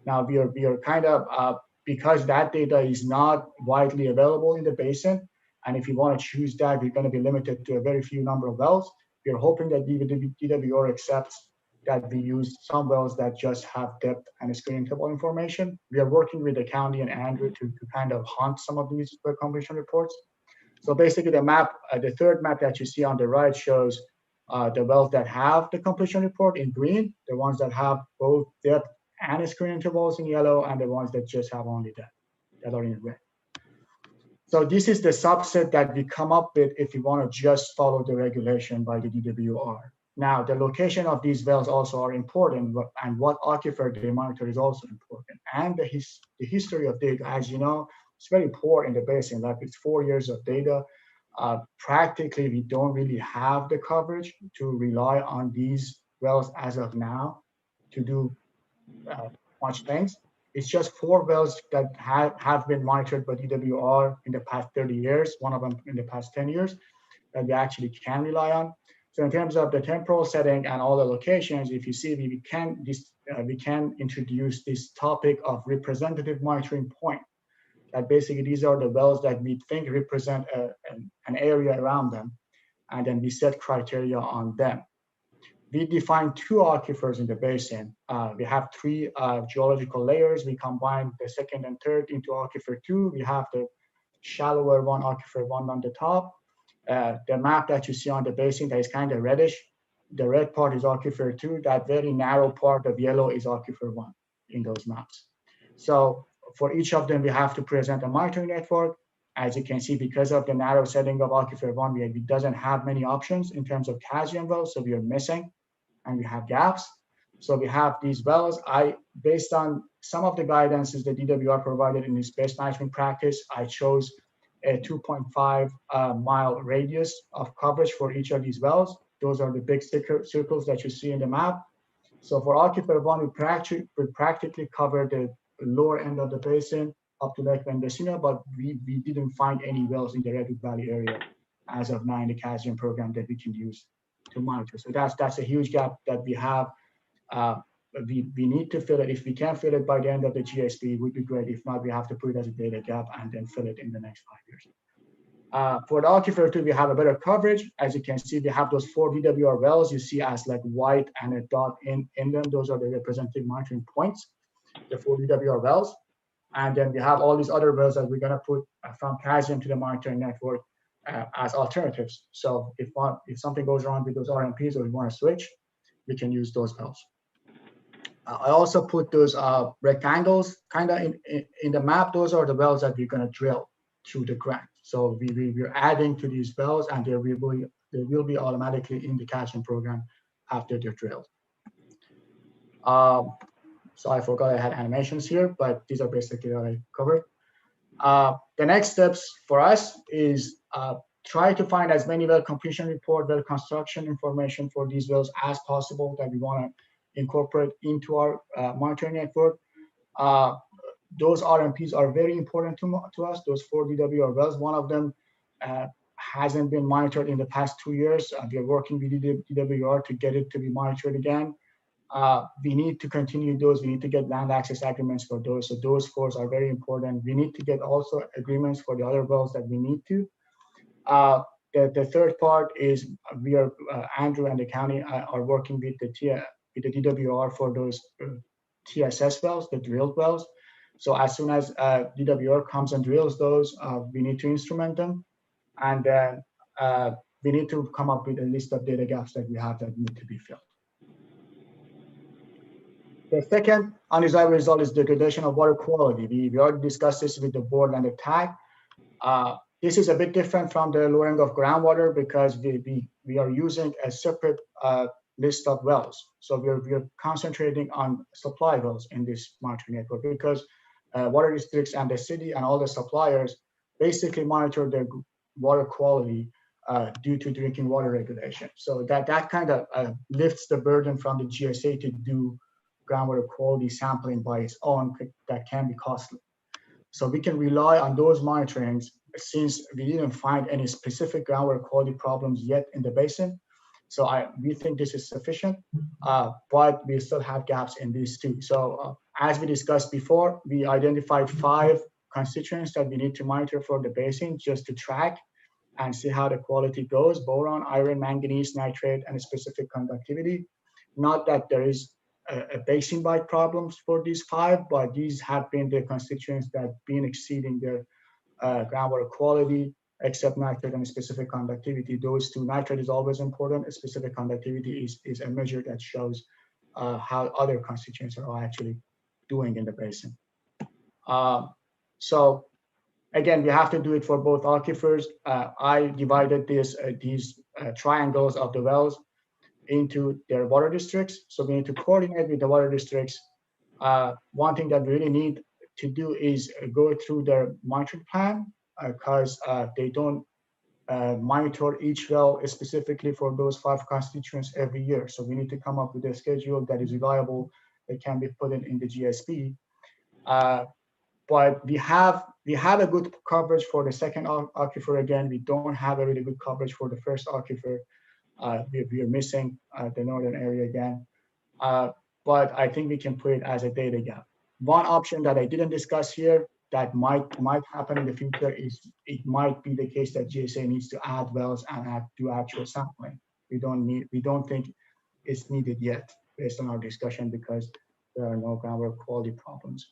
Now we are kind of, because that data is not widely available in the basin, and if you want to choose that, we're going to be limited to a very few number of wells. We're hoping that DWR accepts that we use some wells that just have depth and screen interval information. We are working with the county and Andrew to kind of hunt some of these well completion reports. So basically the map, the third map that you see on the right shows the wells that have the completion report in green, the ones that have both depth and screen intervals in yellow, and the ones that just have only depth that are in red. So this is the subset that we come up with if you want to just follow the regulation by the DWR. Now, the location of these wells also are important, and what aquifer they monitor is also important. And the history of data, as you know, it's very poor in the basin. Like it's 4 years of data. Practically, we don't really have the coverage to rely on these wells as of now to do much things. It's just 4 wells that have been monitored by DWR in the past 30 years, one of them in the past 10 years, that we actually can rely on. So in terms of the temporal setting and all the locations, if you see, we can introduce this topic of representative monitoring point. That basically these are the wells that we think represent an area around them, and then we set criteria on them. We define 2 aquifers in the basin. We have 3 geological layers. We combine the second and third into aquifer 2. We have the shallower one, aquifer 1 on the top. The map that you see on the basin that is kind of reddish, the red part is aquifer 2. That very narrow part of yellow is aquifer 1 in those maps. So for each of them, we have to present a monitoring network. As you can see, because of the narrow setting of aquifer 1, it doesn't have many options in terms of calcium wells, so we are missing, and we have gaps. So we have these wells. Based on some of the guidances that DWR provided in its base management practice, I chose a 2.5 mile radius of coverage for each of these wells. Those are the big circles that you see in the map. So for aquifer 1, we practically cover the lower end of the basin up to Lake Mendocino, but we didn't find any wells in the Redwood Valley area as of now in the calcium program that we can use to monitor. So that's a huge gap that we have. We need to fill it. If we can fill it by the end of the GSP, it would be great. If not, we have to put it as a data gap and then fill it in the next 5 years. For the aquifer 2, we have a better coverage. As you can see, we have those 4 DWR wells you see as like white and a dot in them. Those are the representative monitoring points, the 4 DWR wells. And then we have all these other wells that we're going to put from calcium to the monitoring network as alternatives. So if something goes wrong with those RMPs or we want to switch, we can use those wells. I also put those rectangles kind of in the map. Those are the wells that we're going to drill through the ground. So we're adding to these wells, and they will be automatically in the calcium program after they're drilled. So I forgot I had animations here, but these are basically what I covered. The next steps for us is try to find as many well completion report, well construction information for these wells as possible that we want to incorporate into our monitoring network. Those RMPs are very important to us, those 4 DWR wells. One of them hasn't been monitored in the past 2 years. We are working with DWR to get it to be monitored again. We need to continue those. We need to get land access agreements for those. So those 4s are very important. We need to get also agreements for the other wells that we need to. The third part is we are, Andrew and the county are working with the DWR for those TSS wells, the drilled wells. So as soon as DWR comes and drills those, we need to instrument them. And then we need to come up with a list of data gaps that we have that need to be filled. The second undesirable result is degradation of water quality. We already discussed this with the board and the TAG. This is a bit different from the lowering of groundwater because we are using a separate list of wells. So we're concentrating on supply wells in this monitoring network because water districts and the city and all the suppliers basically monitor their water quality due to drinking water regulation. So that kind of lifts the burden from the GSA to do groundwater quality sampling by its own. That can be costly. So we can rely on those monitorings since we didn't find any specific groundwater quality problems yet in the basin. So we think this is sufficient, but we still have gaps in these 2. So as we discussed before, we identified 5 constituents that we need to monitor for the basin just to track and see how the quality goes: boron, iron, manganese, nitrate, and specific conductivity. Not that there is a basin-wide problems for these 5, but these have been the constituents that have been exceeding their groundwater quality except nitrate and specific conductivity. Those two, nitrate is always important. Specific conductivity is a measure that shows how other constituents are actually doing in the basin. So again, we have to do it for both aquifers. I divided these triangles of the wells into their water districts. So we need to coordinate with the water districts. One thing that we really need to do is go through their monitoring plan, because they don't monitor each well specifically for those 5 constituents every year. So we need to come up with a schedule that is reliable, that can be put in the GSP. But we have a good coverage for the second aquifer. Again, we don't have a really good coverage for the first aquifer. We are missing the northern area again. But I think we can put it as a data gap. One option that I didn't discuss here that might happen in the future is it might be the case that GSA needs to add wells and do actual sampling. We don't think it's needed yet based on our discussion, because there are no groundwater quality problems.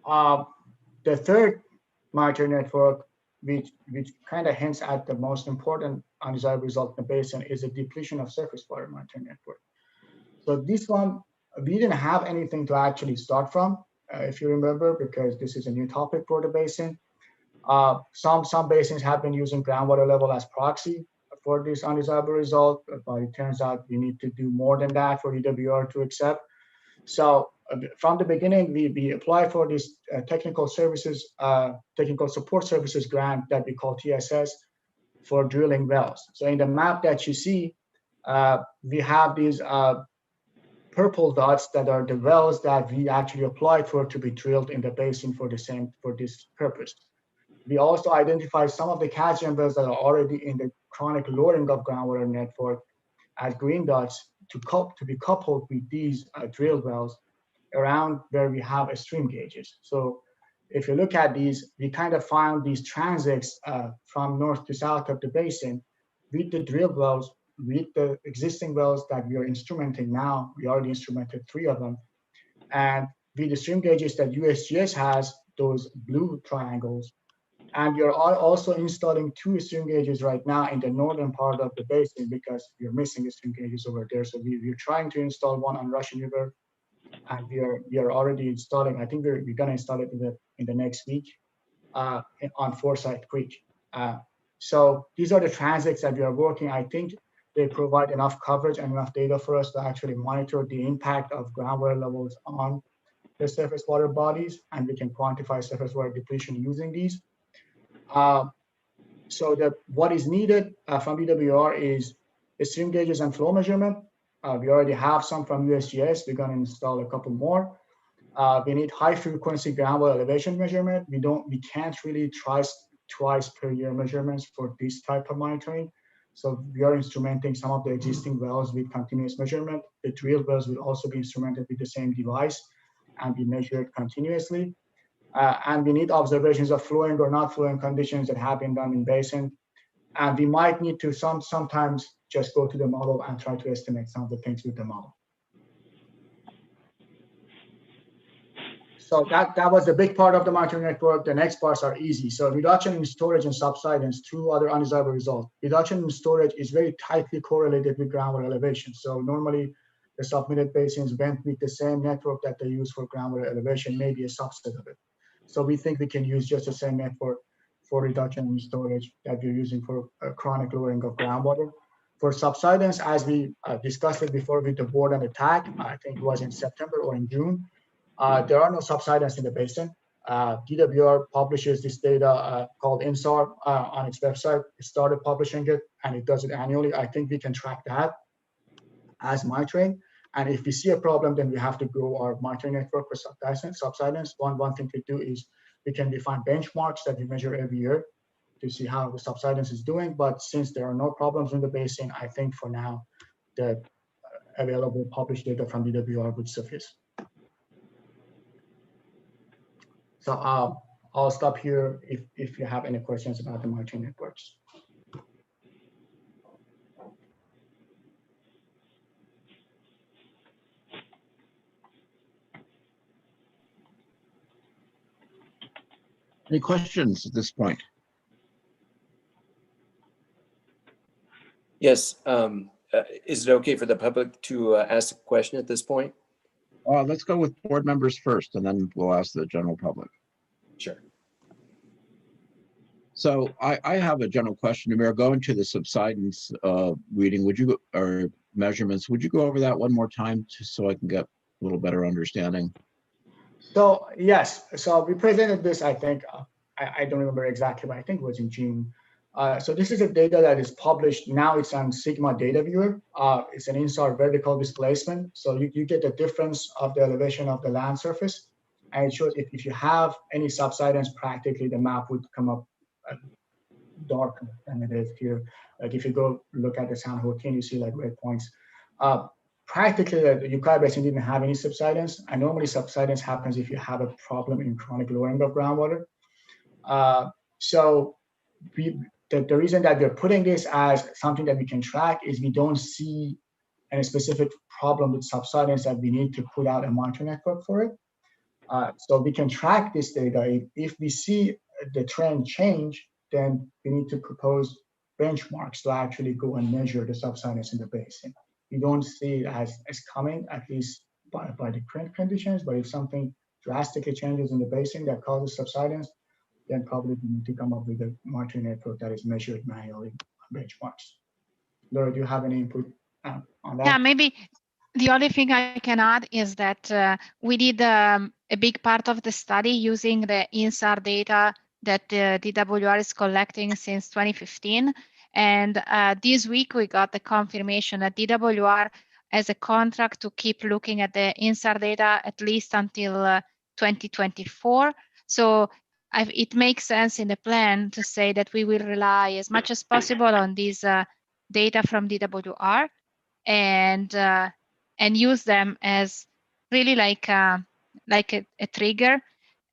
The third monitoring network, which kind of hints at the most important undesirable result in the basin, is a depletion of surface water monitoring network. So this one, we didn't have anything to actually start from, if you remember, because this is a new topic for the basin. Some basins have been using groundwater level as proxy for this undesirable result, but it turns out we need to do more than that for EWR to accept. So from the beginning, we applied for this technical support services grant that we call TSS for drilling wells. So in the map that you see, we have these purple dots that are the wells that we actually applied for to be drilled in the basin for this purpose. We also identified some of the catchment wells that are already in the chronic lowering of groundwater network as green dots to be coupled with these drilled wells around where we have stream gauges. So if you look at these, we kind of found these transects from north to south of the basin with the drilled wells, with the existing wells that we are instrumenting now. We already instrumented 3 of them. And with the stream gauges that USGS has, those blue triangles. And we are also installing 2 stream gauges right now in the northern part of the basin, because we are missing stream gauges over there. So we're trying to install one on Russian River, and we are already installing. I think we're going to install it in the next week on Forsyth Creek. So these are the transects that we are working. I think they provide enough coverage and enough data for us to actually monitor the impact of groundwater levels on the surface water bodies, and we can quantify surface water depletion using these. So what is needed from EWR is stream gauges and flow measurement. We already have some from USGS. We're going to install a couple more. We need high frequency groundwater elevation measurement. We can't really trust twice per year measurements for this type of monitoring. So we are instrumenting some of the existing wells with continuous measurement. The drilled wells will also be instrumented with the same device and be measured continuously. And we need observations of flowing or not flowing conditions that have been done in basin. And we might need to sometimes just go to the model and try to estimate some of the things with the model. So that was the big part of the monitoring network. The next parts are easy. So reduction in storage and subsidence, 2 other undesirable results. Reduction in storage is very tightly correlated with groundwater elevation. So normally the submitted basins went with the same network that they use for groundwater elevation, maybe a subset of it. So we think we can use just the same network for reduction in storage that we're using for chronic lowering of groundwater. For subsidence, as we discussed it before with the board and the TAC, I think it was in September or in June, there are no subsidence in the basin. DWR publishes this data called INSAR on its website. It started publishing it, and it does it annually. I think we can track that as monitoring. And if we see a problem, then we have to grow our monitoring network for subsidence. One thing to do is we can define benchmarks that we measure every year to see how the subsidence is doing. But since there are no problems in the basin, I think for now, the available published data from DWR would suffice. So I'll stop here if you have any questions about the monitoring networks. Any questions at this point? Yes. Is it okay for the public to ask a question at this point? Let's go with board members first, and then we'll ask the general public. Sure. So I have a general question. Amir, going to the subsidence reading, or measurements, would you go over that one more time just so I can get a little better understanding? So yes, so we presented this, I think, I don't remember exactly, but I think it was in June. So this is a data that is published. Now it's on Sigma Data Viewer. It's an INSAR vertical displacement. So you get the difference of the elevation of the land surface. And it shows if you have any subsidence, practically the map would come up darker than it is here. Like if you go look at the San Joaquin, you see like red points. Practically, the Ukiah Basin didn't have any subsidence. And normally subsidence happens if you have a problem in chronic lowering of groundwater. So the reason that we're putting this as something that we can track is we don't see any specific problem with subsidence that we need to put out a monitoring network for it. So we can track this data. If we see the trend change, then we need to propose benchmarks to actually go and measure the subsidence in the basin. We don't see it as coming, at least by the current conditions, but if something drastically changes in the basin that causes subsidence, then probably we need to come up with a monitoring network that is measured manually on benchmarks. Laura, do you have any input on that? Yeah, maybe the only thing I can add is that we did a big part of the study using the INSAR data that the DWR is collecting since 2015. And this week we got the confirmation that DWR has a contract to keep looking at the INSAR data at least until 2024. So it makes sense in the plan to say that we will rely as much as possible on these data from DWR and use them as really like a trigger.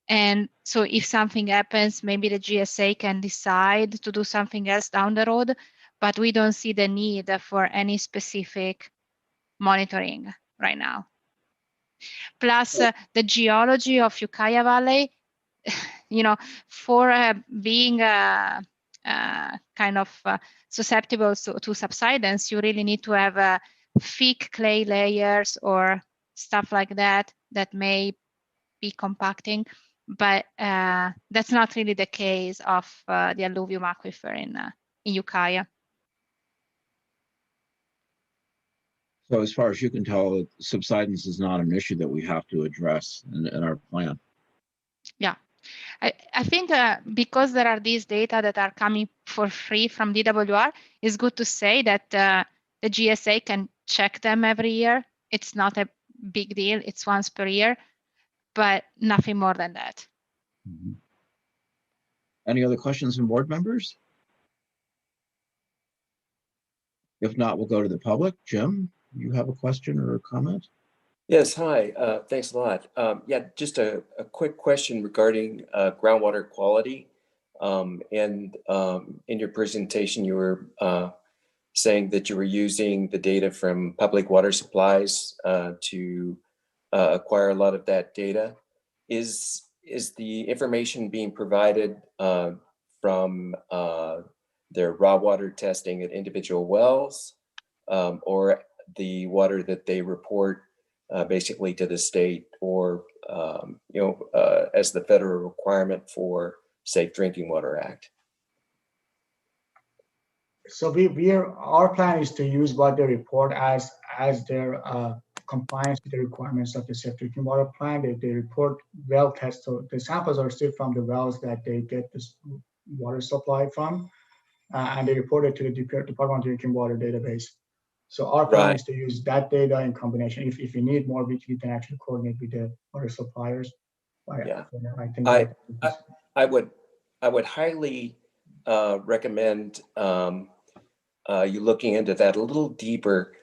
And so if something happens, maybe the GSA can decide to do something else down the road, but we don't see the need for any specific monitoring right now. Plus the geology of Ukiah Valley, for being kind of susceptible to subsidence, you really need to have thick clay layers or stuff like that may be compacting, but that's not really the case of the alluvium aquifer in Ukiah. So as far as you can tell, subsidence is not an issue that we have to address in our plan. Yeah, I think because there are these data that are coming for free from DWR, it's good to say that the GSA can check them every year. It's not a big deal. It's once per year, but nothing more than that. Mm-hmm. Any other questions from board members? If not, we'll go to the public. Jim, you have a question or a comment? Yes, hi. Thanks a lot. Yeah, just a quick question regarding groundwater quality. And in your presentation, you were saying that you were using the data from public water supplies to acquire a lot of that data. Is the information being provided from their raw water testing at individual wells, or the water that they report basically to the state, or as the federal requirement for Safe Drinking Water Act? So our plan is to use what they report as their compliance with the requirements of the Safe Drinking Water Plan. They report well tests. So the samples are still from the wells that they get this water supply from, and they report it to the Department of Drinking Water database. So our plan is to use that data in combination. If you need more, we can actually coordinate with the water suppliers. Yeah, I think I would highly recommend you looking into that a little deeper,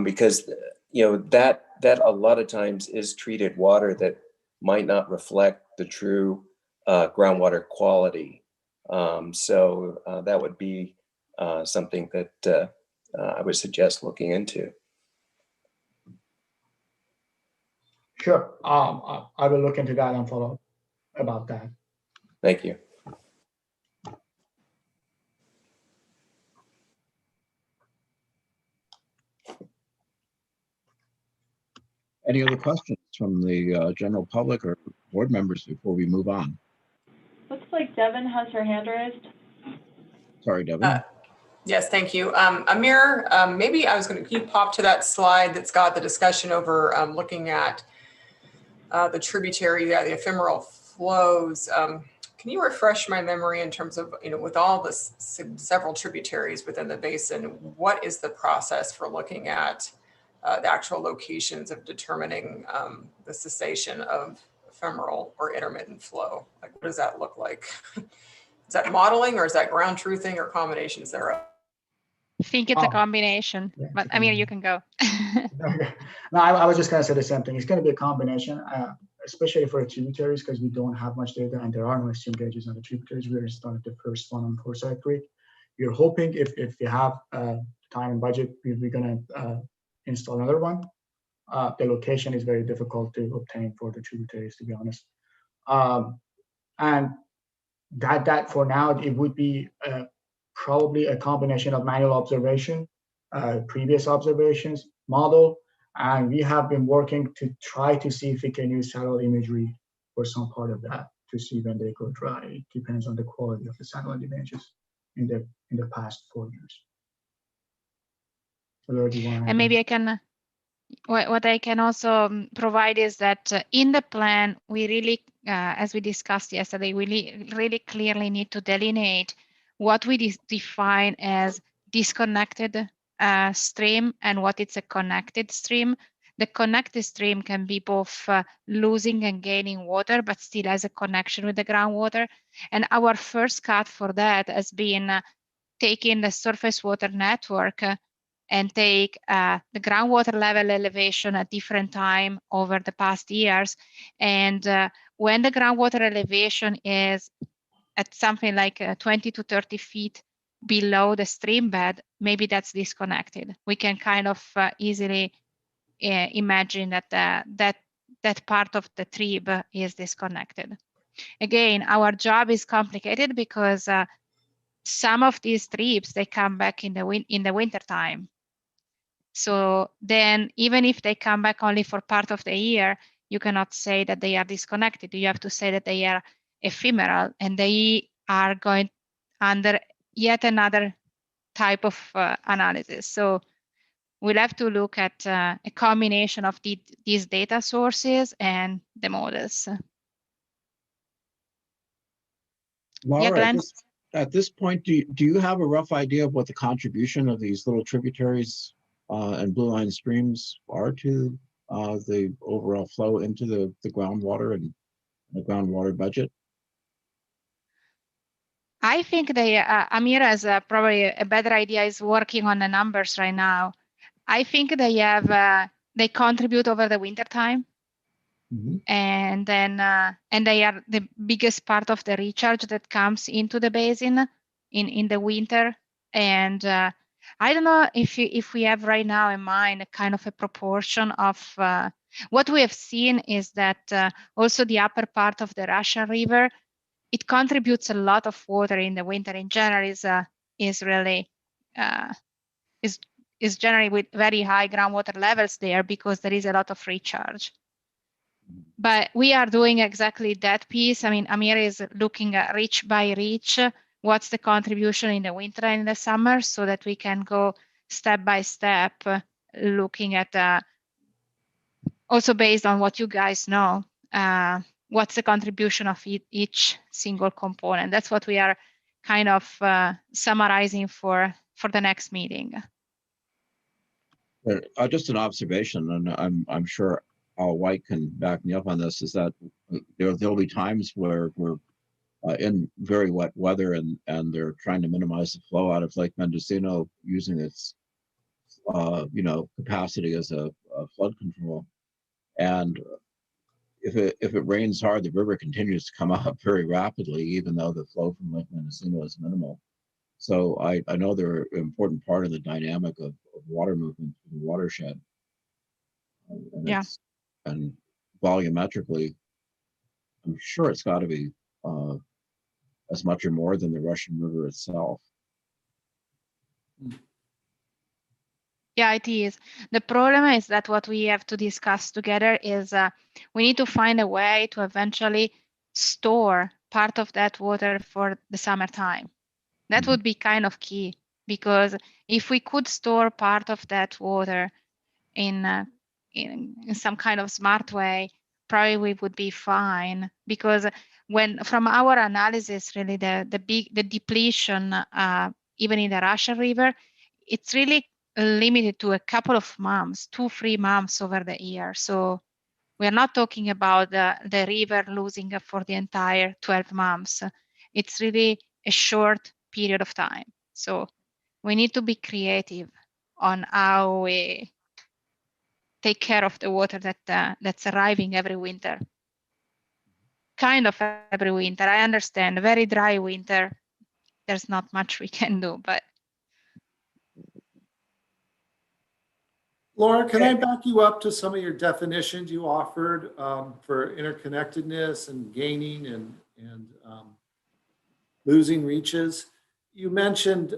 because that a lot of times is treated water that might not reflect the true groundwater quality. So that would be something that I would suggest looking into. Sure. I will look into that and follow up about that. Thank you. Any other questions from the general public or board members before we move on? Looks like Devin has her hand raised. Sorry, Devin. Yes, thank you. Amir, maybe can you pop to that slide that's got the discussion over looking at the tributary, the ephemeral flows. Can you refresh my memory in terms of, with all the several tributaries within the basin, what is the process for looking at the actual locations of determining the cessation of ephemeral or intermittent flow? Like, what does that look like? Is that modeling, or is that ground truthing, or combinations thereof? I think it's a combination, but Amir, you can go. No, I was just going to say the same thing. It's going to be a combination, especially for tributaries, because we don't have much data and there are no stream gauges on the tributaries. We just started the first one on Forsyth Creek. We're hoping if we have time and budget, we're going to install another one. The location is very difficult to obtain for the tributaries, to be honest. And that for now, it would be probably a combination of manual observation, previous observations, model, and we have been working to try to see if we can use satellite imagery for some part of that to see when they go dry. It depends on the quality of the satellite images in the past 4 years. And maybe I can, what I can also provide is that in the plan, we really, as we discussed yesterday, we really clearly need to delineate what we define as disconnected stream and what it's a connected stream. The connected stream can be both losing and gaining water, but still has a connection with the groundwater. And our first cut for that has been taking the surface water network and take the groundwater level elevation at different time over the past years. And when the groundwater elevation is at something like 20 to 30 feet below the stream bed, maybe that's disconnected. We can kind of easily imagine that that part of the trib is disconnected. Again, our job is complicated because some of these tribs, they come back in the winter time. So then even if they come back only for part of the year, you cannot say that they are disconnected. You have to say that they are ephemeral and they are going under yet another type of analysis. So we'll have to look at a combination of these data sources and the models. Laura, yeah, at this point, do you have a rough idea of what the contribution of these little tributaries and blue line streams are to the overall flow into the groundwater and the groundwater budget? I think Amira has probably a better idea, is working on the numbers right now. I think they have, they contribute over the winter time. Mm-hmm. And then, and they are the biggest part of the recharge that comes into the basin in the winter. And I don't know if we have right now in mind a kind of a proportion of what we have seen is that also the upper part of the Russian River, it contributes a lot of water in the winter. In general, is really is generally with very high groundwater levels there because there is a lot of recharge. But we are doing exactly that piece. I mean, Amir is looking at reach by reach, what's the contribution in the winter and in the summer, so that we can go step by step, looking at also based on what you guys know, what's the contribution of each single component. That's what we are kind of summarizing for the next meeting. Just an observation, and I'm sure Al White can back me up on this, is that there'll be times where we're in very wet weather and they're trying to minimize the flow out of Lake Mendocino using its capacity as a flood control. And if it rains hard, the river continues to come up very rapidly, even though the flow from Lake Mendocino is minimal. So I know they're an important part of the dynamic of water movement in the watershed. And volumetrically, I'm sure it's got to be as much or more than the Russian River itself. Yeah, it is. The problem is that what we have to discuss together is we need to find a way to eventually store part of that water for the summertime. That would be kind of key, because if we could store part of that water in some kind of smart way, probably we would be fine. Because when from our analysis, really the depletion, even in the Russian River, it's really limited to a couple of months, 2-3 months over the year. So we're not talking about the river losing for the entire 12 months. It's really a short period of time. So we need to be creative on how we take care of the water that's arriving every winter. Kind of every winter. I understand, a very dry winter, there's not much we can do, but. Laura, can I back you up to some of your definitions you offered for interconnectedness and gaining and losing reaches? You mentioned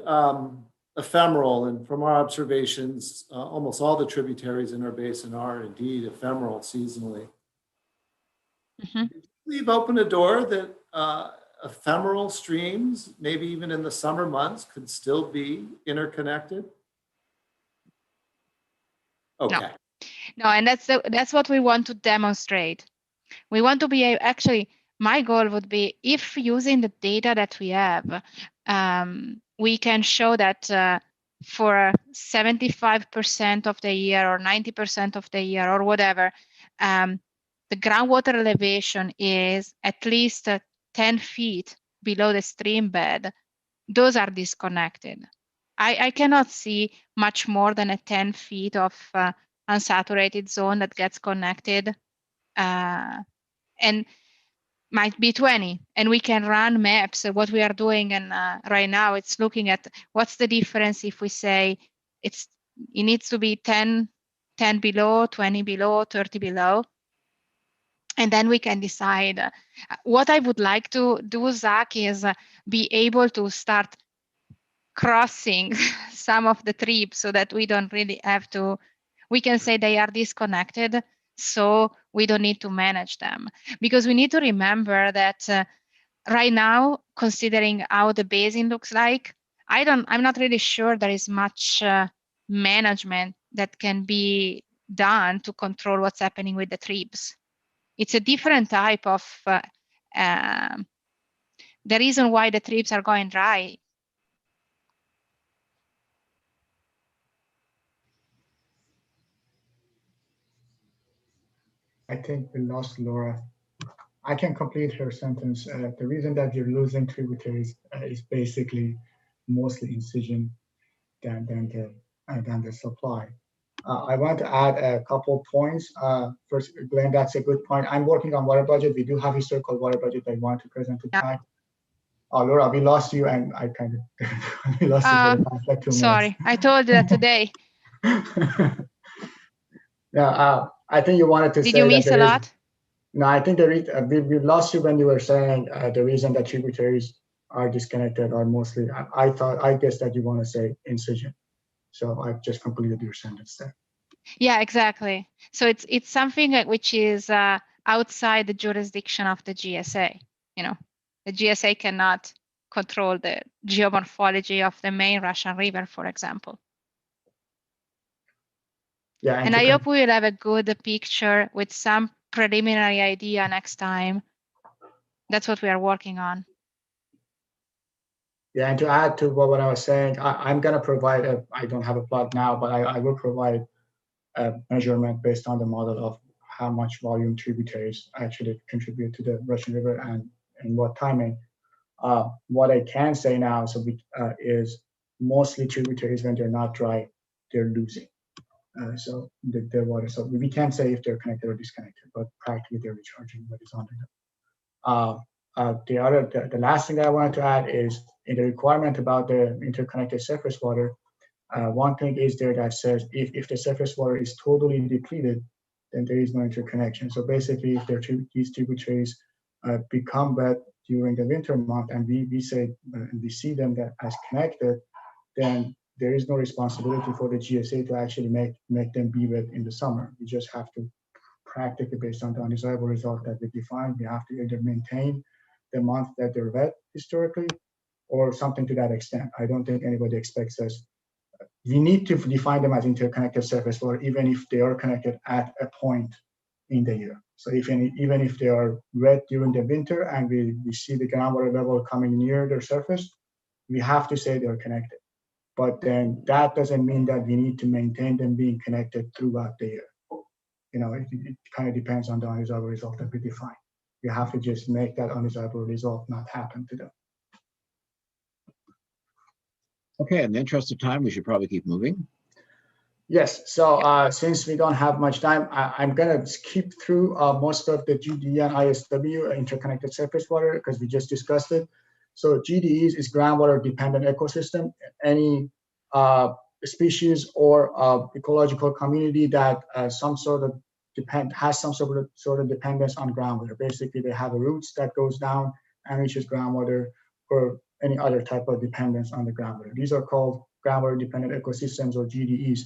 ephemeral, and from our observations, almost all the tributaries in our basin are indeed ephemeral seasonally. Mm-hmm. Leave open a door that ephemeral streams, maybe even in the summer months, could still be interconnected? Okay. No, and that's what we want to demonstrate. We want to be actually, my goal would be, if using the data that we have, we can show that for 75% of the year or 90% of the year or whatever, the groundwater elevation is at least 10 feet below the stream bed. Those are disconnected. I cannot see much more than a 10 feet of unsaturated zone that gets connected, and might be 20. And we can run maps. What we are doing, and right now it's looking at what's the difference if we say it needs to be 10 below, 20 below, 30 below. And then we can decide. What I would like to do, Zach, is be able to start crossing some of the trips so that we don't really have to, we can say they are disconnected, so we don't need to manage them. Because we need to remember that right now, considering how the basin looks like, I'm not really sure there is much management that can be done to control what's happening with the trips. It's a different type of, the reason why the trips are going dry. I think we lost Laura. I can complete her sentence. The reason that you're losing tributaries is basically mostly incision than the supply. I want to add a couple points. First, Glenn, that's a good point. I'm working on water budget. We do have historical water budget that I want to present tonight. Laura, we lost you, and I kind of we lost you for the past like 2 minutes. Sorry, I told you that today. Yeah, I think you wanted to say. Did you miss a lot? No, I think we lost you when you were saying the reason that tributaries are disconnected are mostly. I guess that you want to say incision. So I've just completed your sentence there. Yeah, exactly. So it's something which is outside the jurisdiction of the GSA. You know, the GSA cannot control the geomorphology of the main Russian River, for example. Yeah, and I hope we will have a good picture with some preliminary idea next time. That's what we are working on. Yeah, and to add to what I was saying, I'm going to provide, I don't have a plot now, but I will provide a measurement based on the model of how much volume tributaries actually contribute to the Russian River and what timing. What I can say now is mostly tributaries, when they're not dry, they're losing. So their water. So we can't say if they're connected or disconnected, but practically they're recharging what is under them. The last thing I wanted to add is in the requirement about the interconnected surface water, one thing is there that says if the surface water is totally depleted, then there is no interconnection. So basically, if these tributaries become wet during the winter month, and we say we see them that as connected, then there is no responsibility for the GSA to actually make them be wet in the summer. We just have to practically, based on the undesirable result that we define, we have to either maintain the month that they're wet historically or something to that extent. I don't think anybody expects us. We need to define them as interconnected surface water, even if they are connected at a point in the year. So even if they are wet during the winter and we see the groundwater level coming near their surface, we have to say they're connected. But then that doesn't mean that we need to maintain them being connected throughout the year. It kind of depends on the undesirable result that we define. You have to just make that undesirable result not happen to them. Okay, in the interest of time, we should probably keep moving. Yes, so since we don't have much time, I'm gonna skip through most of the GDE and ISW, interconnected surface water, because we just discussed it. So GDEs is groundwater dependent ecosystem. Any species or ecological community that has some sort of dependence on groundwater. Basically, they have roots that goes down and reaches groundwater, or any other type of dependence on the groundwater. These are called groundwater dependent ecosystems, or GDEs.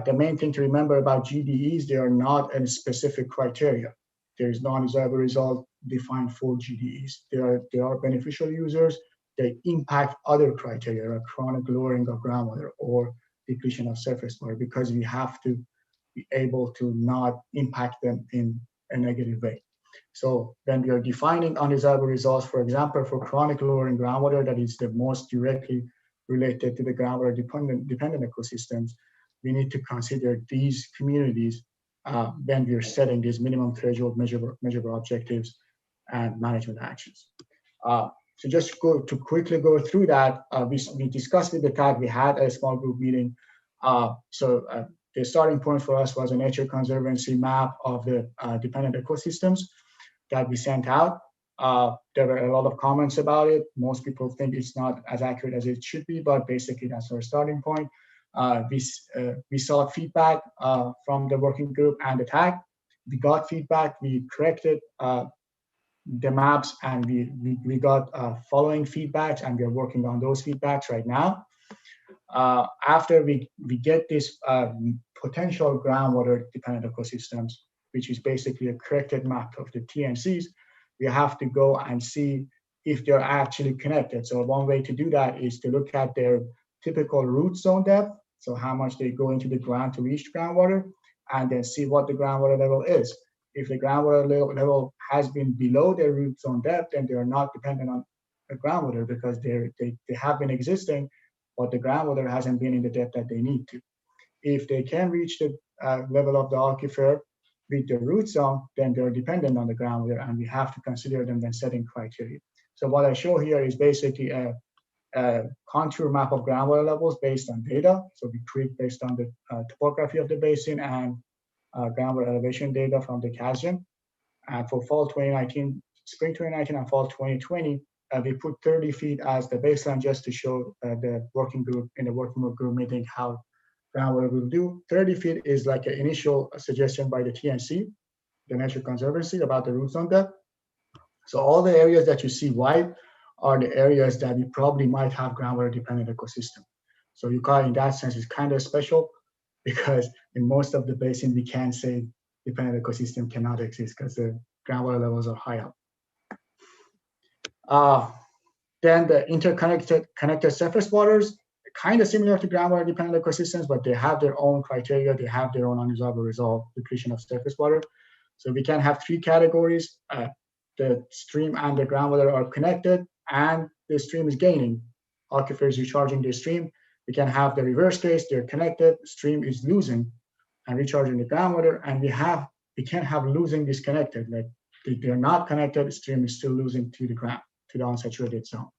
The main thing to remember about GDEs, they are not any specific criteria. There is no undesirable result defined for GDEs. They are beneficial users. They impact other criteria, like chronic lowering of groundwater or depletion of surface water, because we have to be able to not impact them in a negative way. So when we are defining undesirable results, for example, for chronic lowering groundwater, that is the most directly related to the groundwater dependent ecosystems, we need to consider these communities when we are setting these minimum threshold measurable objectives and management actions. So just quickly go through that, we discussed with the TAG, we had a small group meeting. The starting point for us was a Nature Conservancy map of the dependent ecosystems that we sent out. There were a lot of comments about it. Most people think it's not as accurate as it should be, but basically that's our starting point. We saw feedback from the working group and the TAG. We got feedback, we corrected the maps, and we got following feedbacks, and we're working on those feedbacks right now. After we get this potential groundwater dependent ecosystems, which is basically a corrected map of the TNCs, we have to go and see if they're actually connected. So one way to do that is to look at their typical root zone depth, so how much they go into the ground to reach groundwater, and then see what the groundwater level is. If the groundwater level has been below their root zone depth, then they are not dependent on the groundwater, because they have been existing, but the groundwater hasn't been in the depth that they need to. If they can reach the level of the aquifer with the root zone, then they're dependent on the groundwater, and we have to consider them when setting criteria. So what I show here is basically a contour map of groundwater levels based on data. So we create based on the topography of the basin and groundwater elevation data from the CASGEM. And for fall 2019, spring 2019 and fall 2020, we put 30 feet as the baseline, just to show the working group in the working group meeting how groundwater will do. 30 feet is like an initial suggestion by the TNC, the Nature Conservancy, about the root zone depth. So all the areas that you see white are the areas that we probably might have groundwater dependent ecosystem. So Ukiah in that sense is kind of special, because in most of the basin, we can't say dependent ecosystem cannot exist because the groundwater levels are high up. Then the connected surface waters, kind of similar to groundwater dependent ecosystems, but they have their own criteria. They have their own undesirable result, depletion of surface water. So we can have three categories. The stream and the groundwater are connected, and the stream is gaining. Aquifer is recharging the stream. We can have the reverse case, they're connected, stream is losing and recharging the groundwater, and we can have losing disconnected, like if they're not connected, the stream is still losing to the ground, to the unsaturated zone.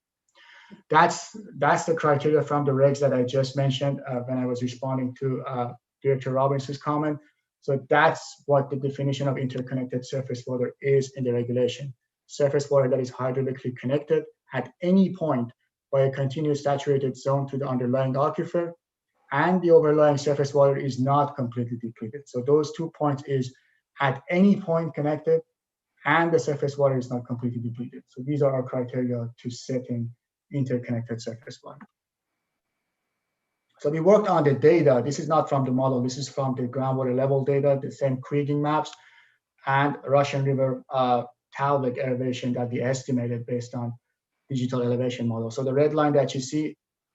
That's the criteria from the regs that I just mentioned when I was responding to Director Robinson's comment. So that's what the definition of interconnected surface water is in the regulation. Surface water that is hydraulically connected at any point by a continuous saturated zone to the underlying aquifer, and the overlying surface water is not completely depleted. So those 2 points is at any point connected and the surface water is not completely depleted. So these are our criteria to setting interconnected surface water. So we worked on the data. This is not from the model. This is from the groundwater level data, the same kriging maps and Russian River tile lake elevation that we estimated based on digital elevation model. So the red line that you see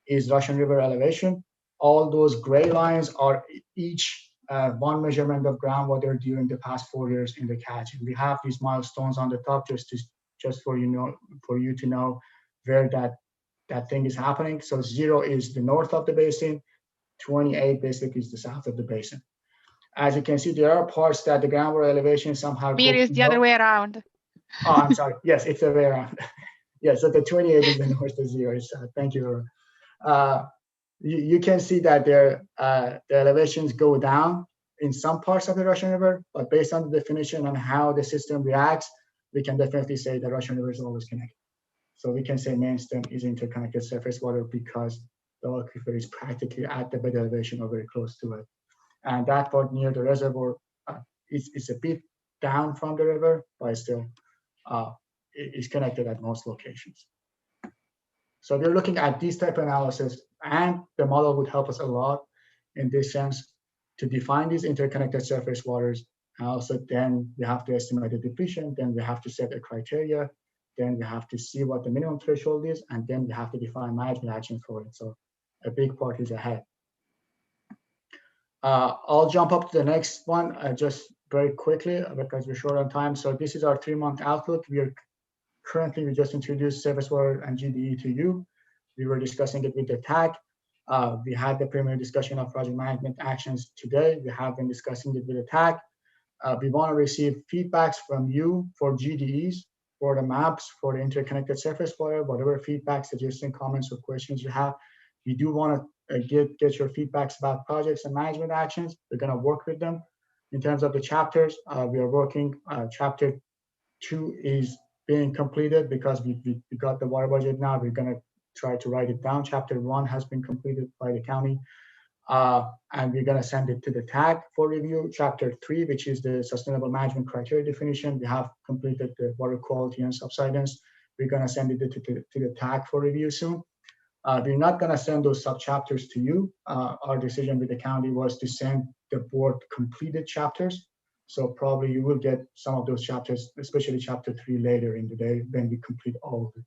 is Russian River elevation. All those gray lines are each one measurement of groundwater during the past 4 years in the catch. And we have these milestones on the top just for you to know where that thing is happening. So 0 is the north of the basin, 28 basically is the south of the basin. As you can see, there are parts that the groundwater elevation somehow Here is the other way around. Oh, I'm sorry. Yes, it's the way around. Yeah, so the 28 is the north, the 0 is south. Thank you. You can see that the elevations go down in some parts of the Russian River, but based on the definition on how the system reacts, we can definitely say the Russian River is always connected. So we can say main stem is interconnected surface water because the aquifer is practically at the bed elevation or very close to it. And that part near the reservoir is a bit down from the river, but still is connected at most locations. So we're looking at these type of analysis, and the model would help us a lot in this sense to define these interconnected surface waters. And also then we have to estimate the depletion, then we have to set a criteria, then we have to see what the minimum threshold is, and then we have to define management actions for it. So a big part is ahead. I'll jump up to the next one just very quickly because we're short on time. So this is our 3-month outlook. We just introduced surface water and GDE to you. We were discussing it with the TAG. We had the preliminary discussion of project management actions today. We have been discussing it with the TAG. We want to receive feedbacks from you for GDEs, for the maps, for the interconnected surface water, whatever feedback, suggestions, comments, or questions you have. We do want to get your feedbacks about projects and management actions. We're going to work with them. In terms of the chapters, we are working. Chapter 2 is being completed because we got the water budget now. We're going to try to write it down. Chapter 1 has been completed by the county. And we're going to send it to the TAG for review. Chapter 3, which is the sustainable management criteria definition, we have completed the water quality and subsidence. We're going to send it to the TAG for review soon. We're not going to send those sub-chapters to you. Our decision with the county was to send the board completed chapters. So probably you will get some of those chapters, especially chapter 3 later in the day when we complete all of the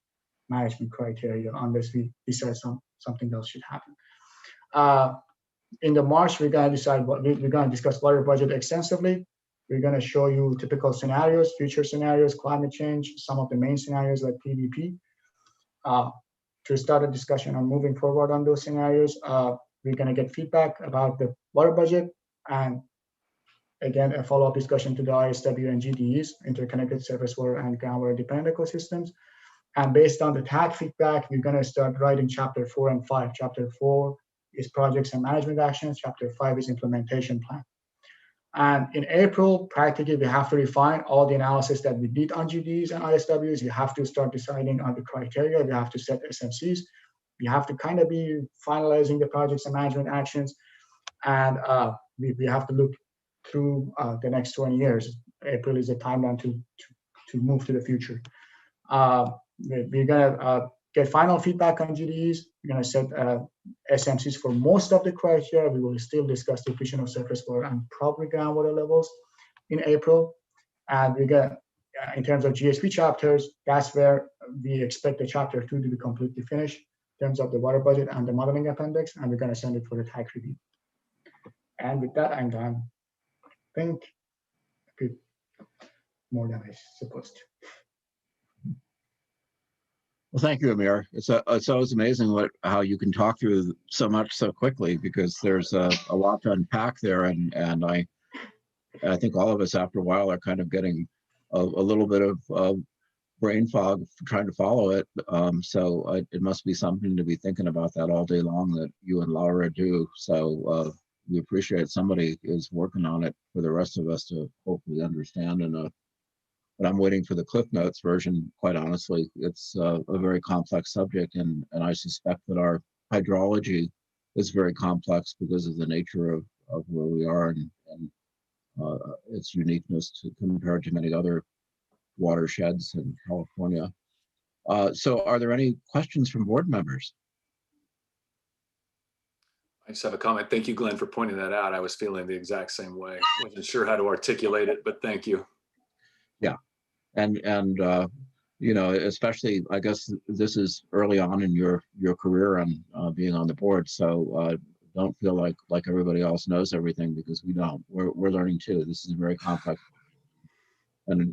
management criteria, unless we decide something else should happen. In the March, we're going to decide we're going to discuss water budget extensively. We're going to show you typical scenarios, future scenarios, climate change, some of the main scenarios like PVP. To start a discussion on moving forward on those scenarios, we're going to get feedback about the water budget and again, a follow-up discussion to the ISW and GDEs, interconnected surface water and groundwater dependent ecosystems. And based on the TAG feedback, we're going to start writing chapter 4 and 5. Chapter 4 is projects and management actions. Chapter 5 is implementation plan. And in April, practically, we have to refine all the analysis that we did on GDs and ISWs. You have to start deciding on the criteria. We have to set SMCs. We have to kind of be finalizing the projects and management actions. And we have to look through the next 20 years. April is a timeline to move to the future. We're going to get final feedback on GDEs. We're going to set SMCs for most of the criteria. We will still discuss depletion of surface water and probably groundwater levels in April. And we're going to, in terms of GSP chapters, that's where we expect the chapter 2 to be completely finished in terms of the water budget and the modeling appendix, and we're going to send it for the TAG review. And with that, I'm done. I think a bit more than I supposed to. Well, thank you, Amir. It's always amazing how you can talk through so much so quickly because there's a lot to unpack there, and I think all of us after a while are kind of getting a little bit of brain fog trying to follow it. So it must be something to be thinking about that all day long that you and Laura do. So we appreciate somebody is working on it for the rest of us to hopefully understand. But I'm waiting for the Cliff Notes version, quite honestly. It's a very complex subject, and I suspect that our hydrology is very complex because of the nature of where we are and its uniqueness compared to many other watersheds in California. So are there any questions from board members? I just have a comment. Thank you, Glenn, for pointing that out. I was feeling the exact same way. Wasn't sure how to articulate it, but thank you. Yeah, and you know, especially I guess this is early on in your career and being on the board, so don't feel like everybody else knows everything, because we don't. We're learning too. This is very complex, and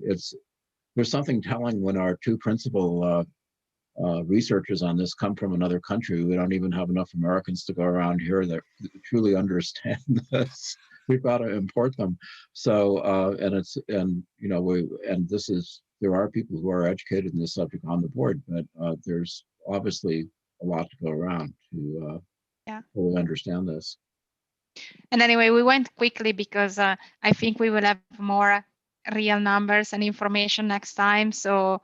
there's something telling when our two principal researchers on this come from another country. We don't even have enough Americans to go around here that truly understand this. We've got to import them. So, and you know, there are people who are educated in this subject on the board, but there's obviously a lot to go around to fully understand this. And anyway, we went quickly because I think we will have more real numbers and information next time. So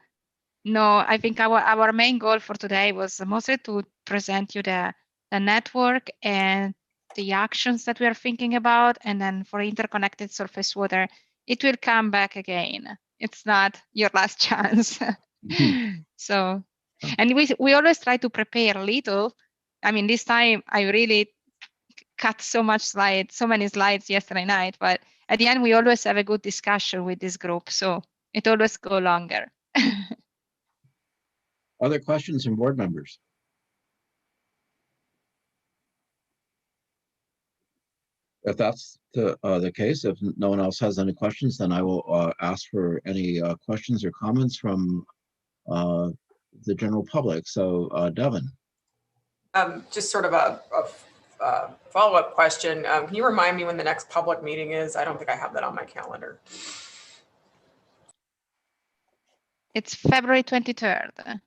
no, I think our main goal for today was mostly to present you the network and the actions that we are thinking about. And then for interconnected surface water, it will come back again. It's not your last chance. So, and we always try to prepare a little. I mean, this time I really cut so many slides yesterday night, but at the end we always have a good discussion with this group. So it always go longer. Other questions from board members? If that's the case, if no one else has any questions, then I will ask for any questions or comments from the general public. So Devin. Just sort of a follow-up question. Can you remind me when the next public meeting is? I don't think I have that on my calendar. It's February 23rd.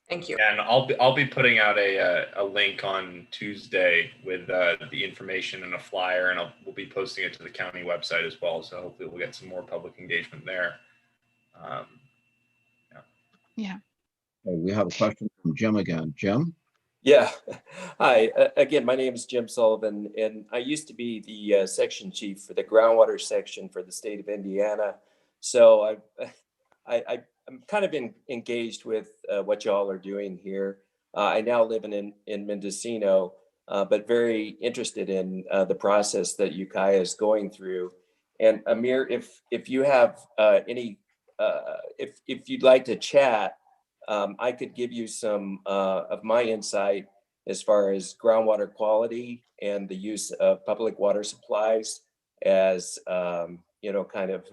Thank you. And I'll be putting out a link on Tuesday with the information and a flyer, and we'll be posting it to the county website as well. So hopefully we'll get some more public engagement there. Yeah. Okay, we have a question from Jim again. Jim? Yeah. Hi. Again, my name is Jim Sullivan, and I used to be the section chief for the groundwater section for the state of Indiana. So I'm kind of engaged with what y'all are doing here. I now live in Mendocino, but very interested in the process that Ukiah is going through. And Amir, if you have any, if you'd like to chat, I could give you some of my insight as far as groundwater quality and the use of public water supplies as, you know, kind of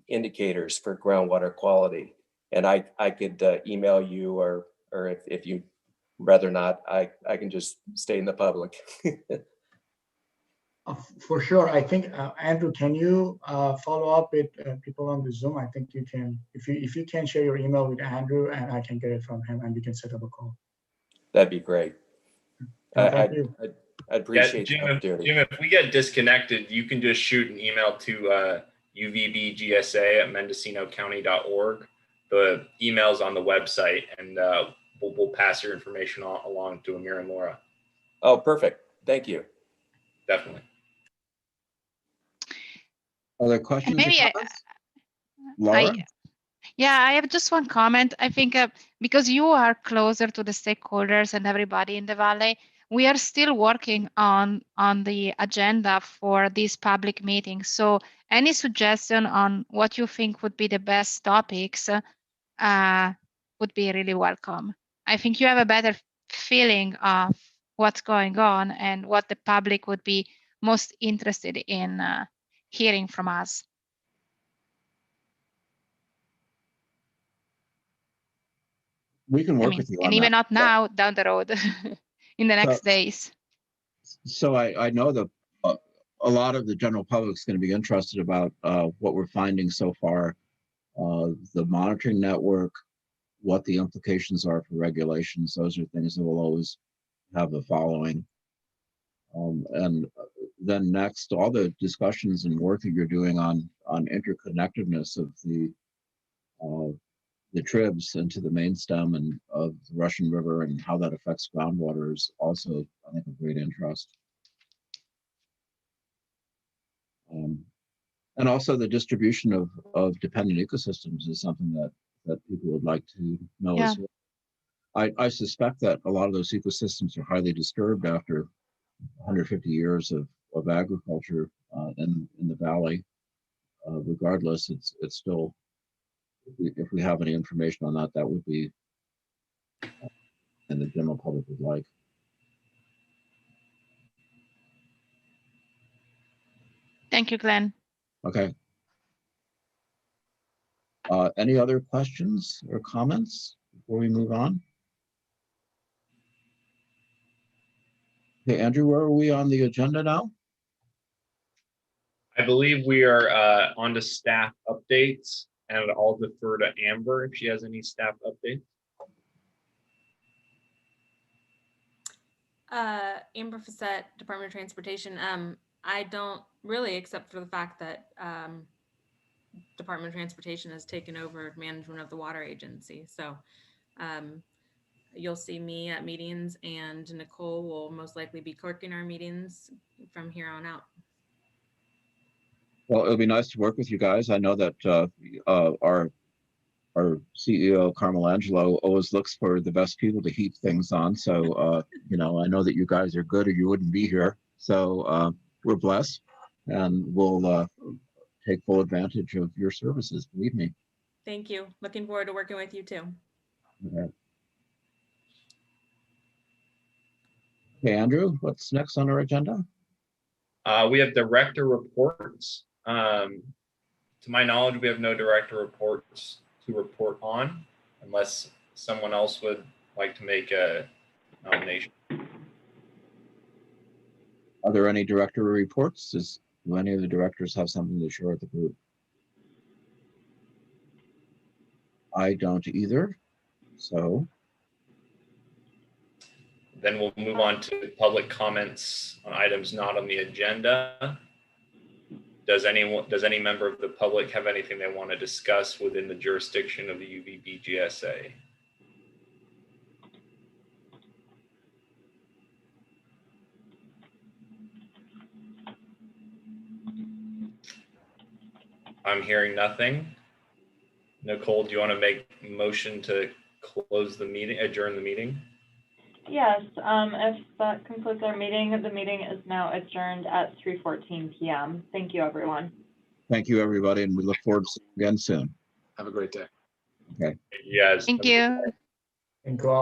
indicators for groundwater quality. And I could email you, or if you'd rather not, I can just stay in the public. For sure. I think, Andrew, can you follow up with people on the Zoom? I think you can, if you can share your email with Andrew, and I can get it from him and we can set up a call. That'd be great. Thank you. I'd appreciate Jim, the opportunity. Jim, if we get disconnected, you can just shoot an email to uvbgsa@mendocinocounty.org. The email's on the website, and we'll pass your information along to Amir and Laura. Oh, perfect. Thank you. Definitely. Other questions? Maybe Laura? Yeah, I have just one comment. I think because you are closer to the stakeholders and everybody in the Valley, we are still working on the agenda for these public meetings. So any suggestion on what you think would be the best topics would be really welcome. I think you have a better feeling of what's going on and what the public would be most interested in hearing from us. We can work with you on and that. even not now, down the road, in the next days. So I know that a lot of the general public is going to be interested about what we're finding so far, the monitoring network, what the implications are for regulations. Those are things that will always have a following. And then next, all the discussions and work that you're doing on interconnectedness of the tribs into the main stem and of the Russian River and how that affects groundwater is also, I think, of great interest. And also the distribution of dependent ecosystems is something that people would like to know as well. I suspect that a lot of those ecosystems are highly disturbed after 150 years of agriculture in the valley. Regardless, it's still, if we have any information on that, that would be, and the general public would like. Thank you, Glenn. Okay. Any other questions or comments before we move on? Okay, Andrew, where are we on the agenda now? I believe we are on to staff updates, and I'll defer to Amber if she has any staff updates. Amber Fassett, Department of Transportation. I don't really, except for the fact that Department of Transportation has taken over management of the water agency. So you'll see me at meetings, and Nicole will most likely be clerking our meetings from here on out. Well, it'll be nice to work with you guys. I know that our CEO, Carmel Angelo, always looks for the best people to heap things on. So, you know, I know that you guys are good or you wouldn't be here. So we're blessed, and we'll take full advantage of your services, believe me. Thank you. Looking forward to working with you too. Okay. Okay, Andrew, what's next on our agenda? We have director reports. To my knowledge, we have no director reports to report on, unless someone else would like to make a nomination. Are there any director reports? Do any of the directors have something to share with the group? I don't either. So then we'll move on to public comments on items not on the agenda. Does any member of the public have anything they want to discuss within the jurisdiction of the UVB-GSA? I'm hearing nothing. Nicole, do you want to make a motion to close the meeting, adjourn the meeting? Yes, if that concludes our meeting, the meeting is now adjourned at 3:14 p.m. Thank you, everyone. thank you, everybody, and we look forward to seeing you again soon. Have a great day. Okay. Yes. Thank you. Thank you all.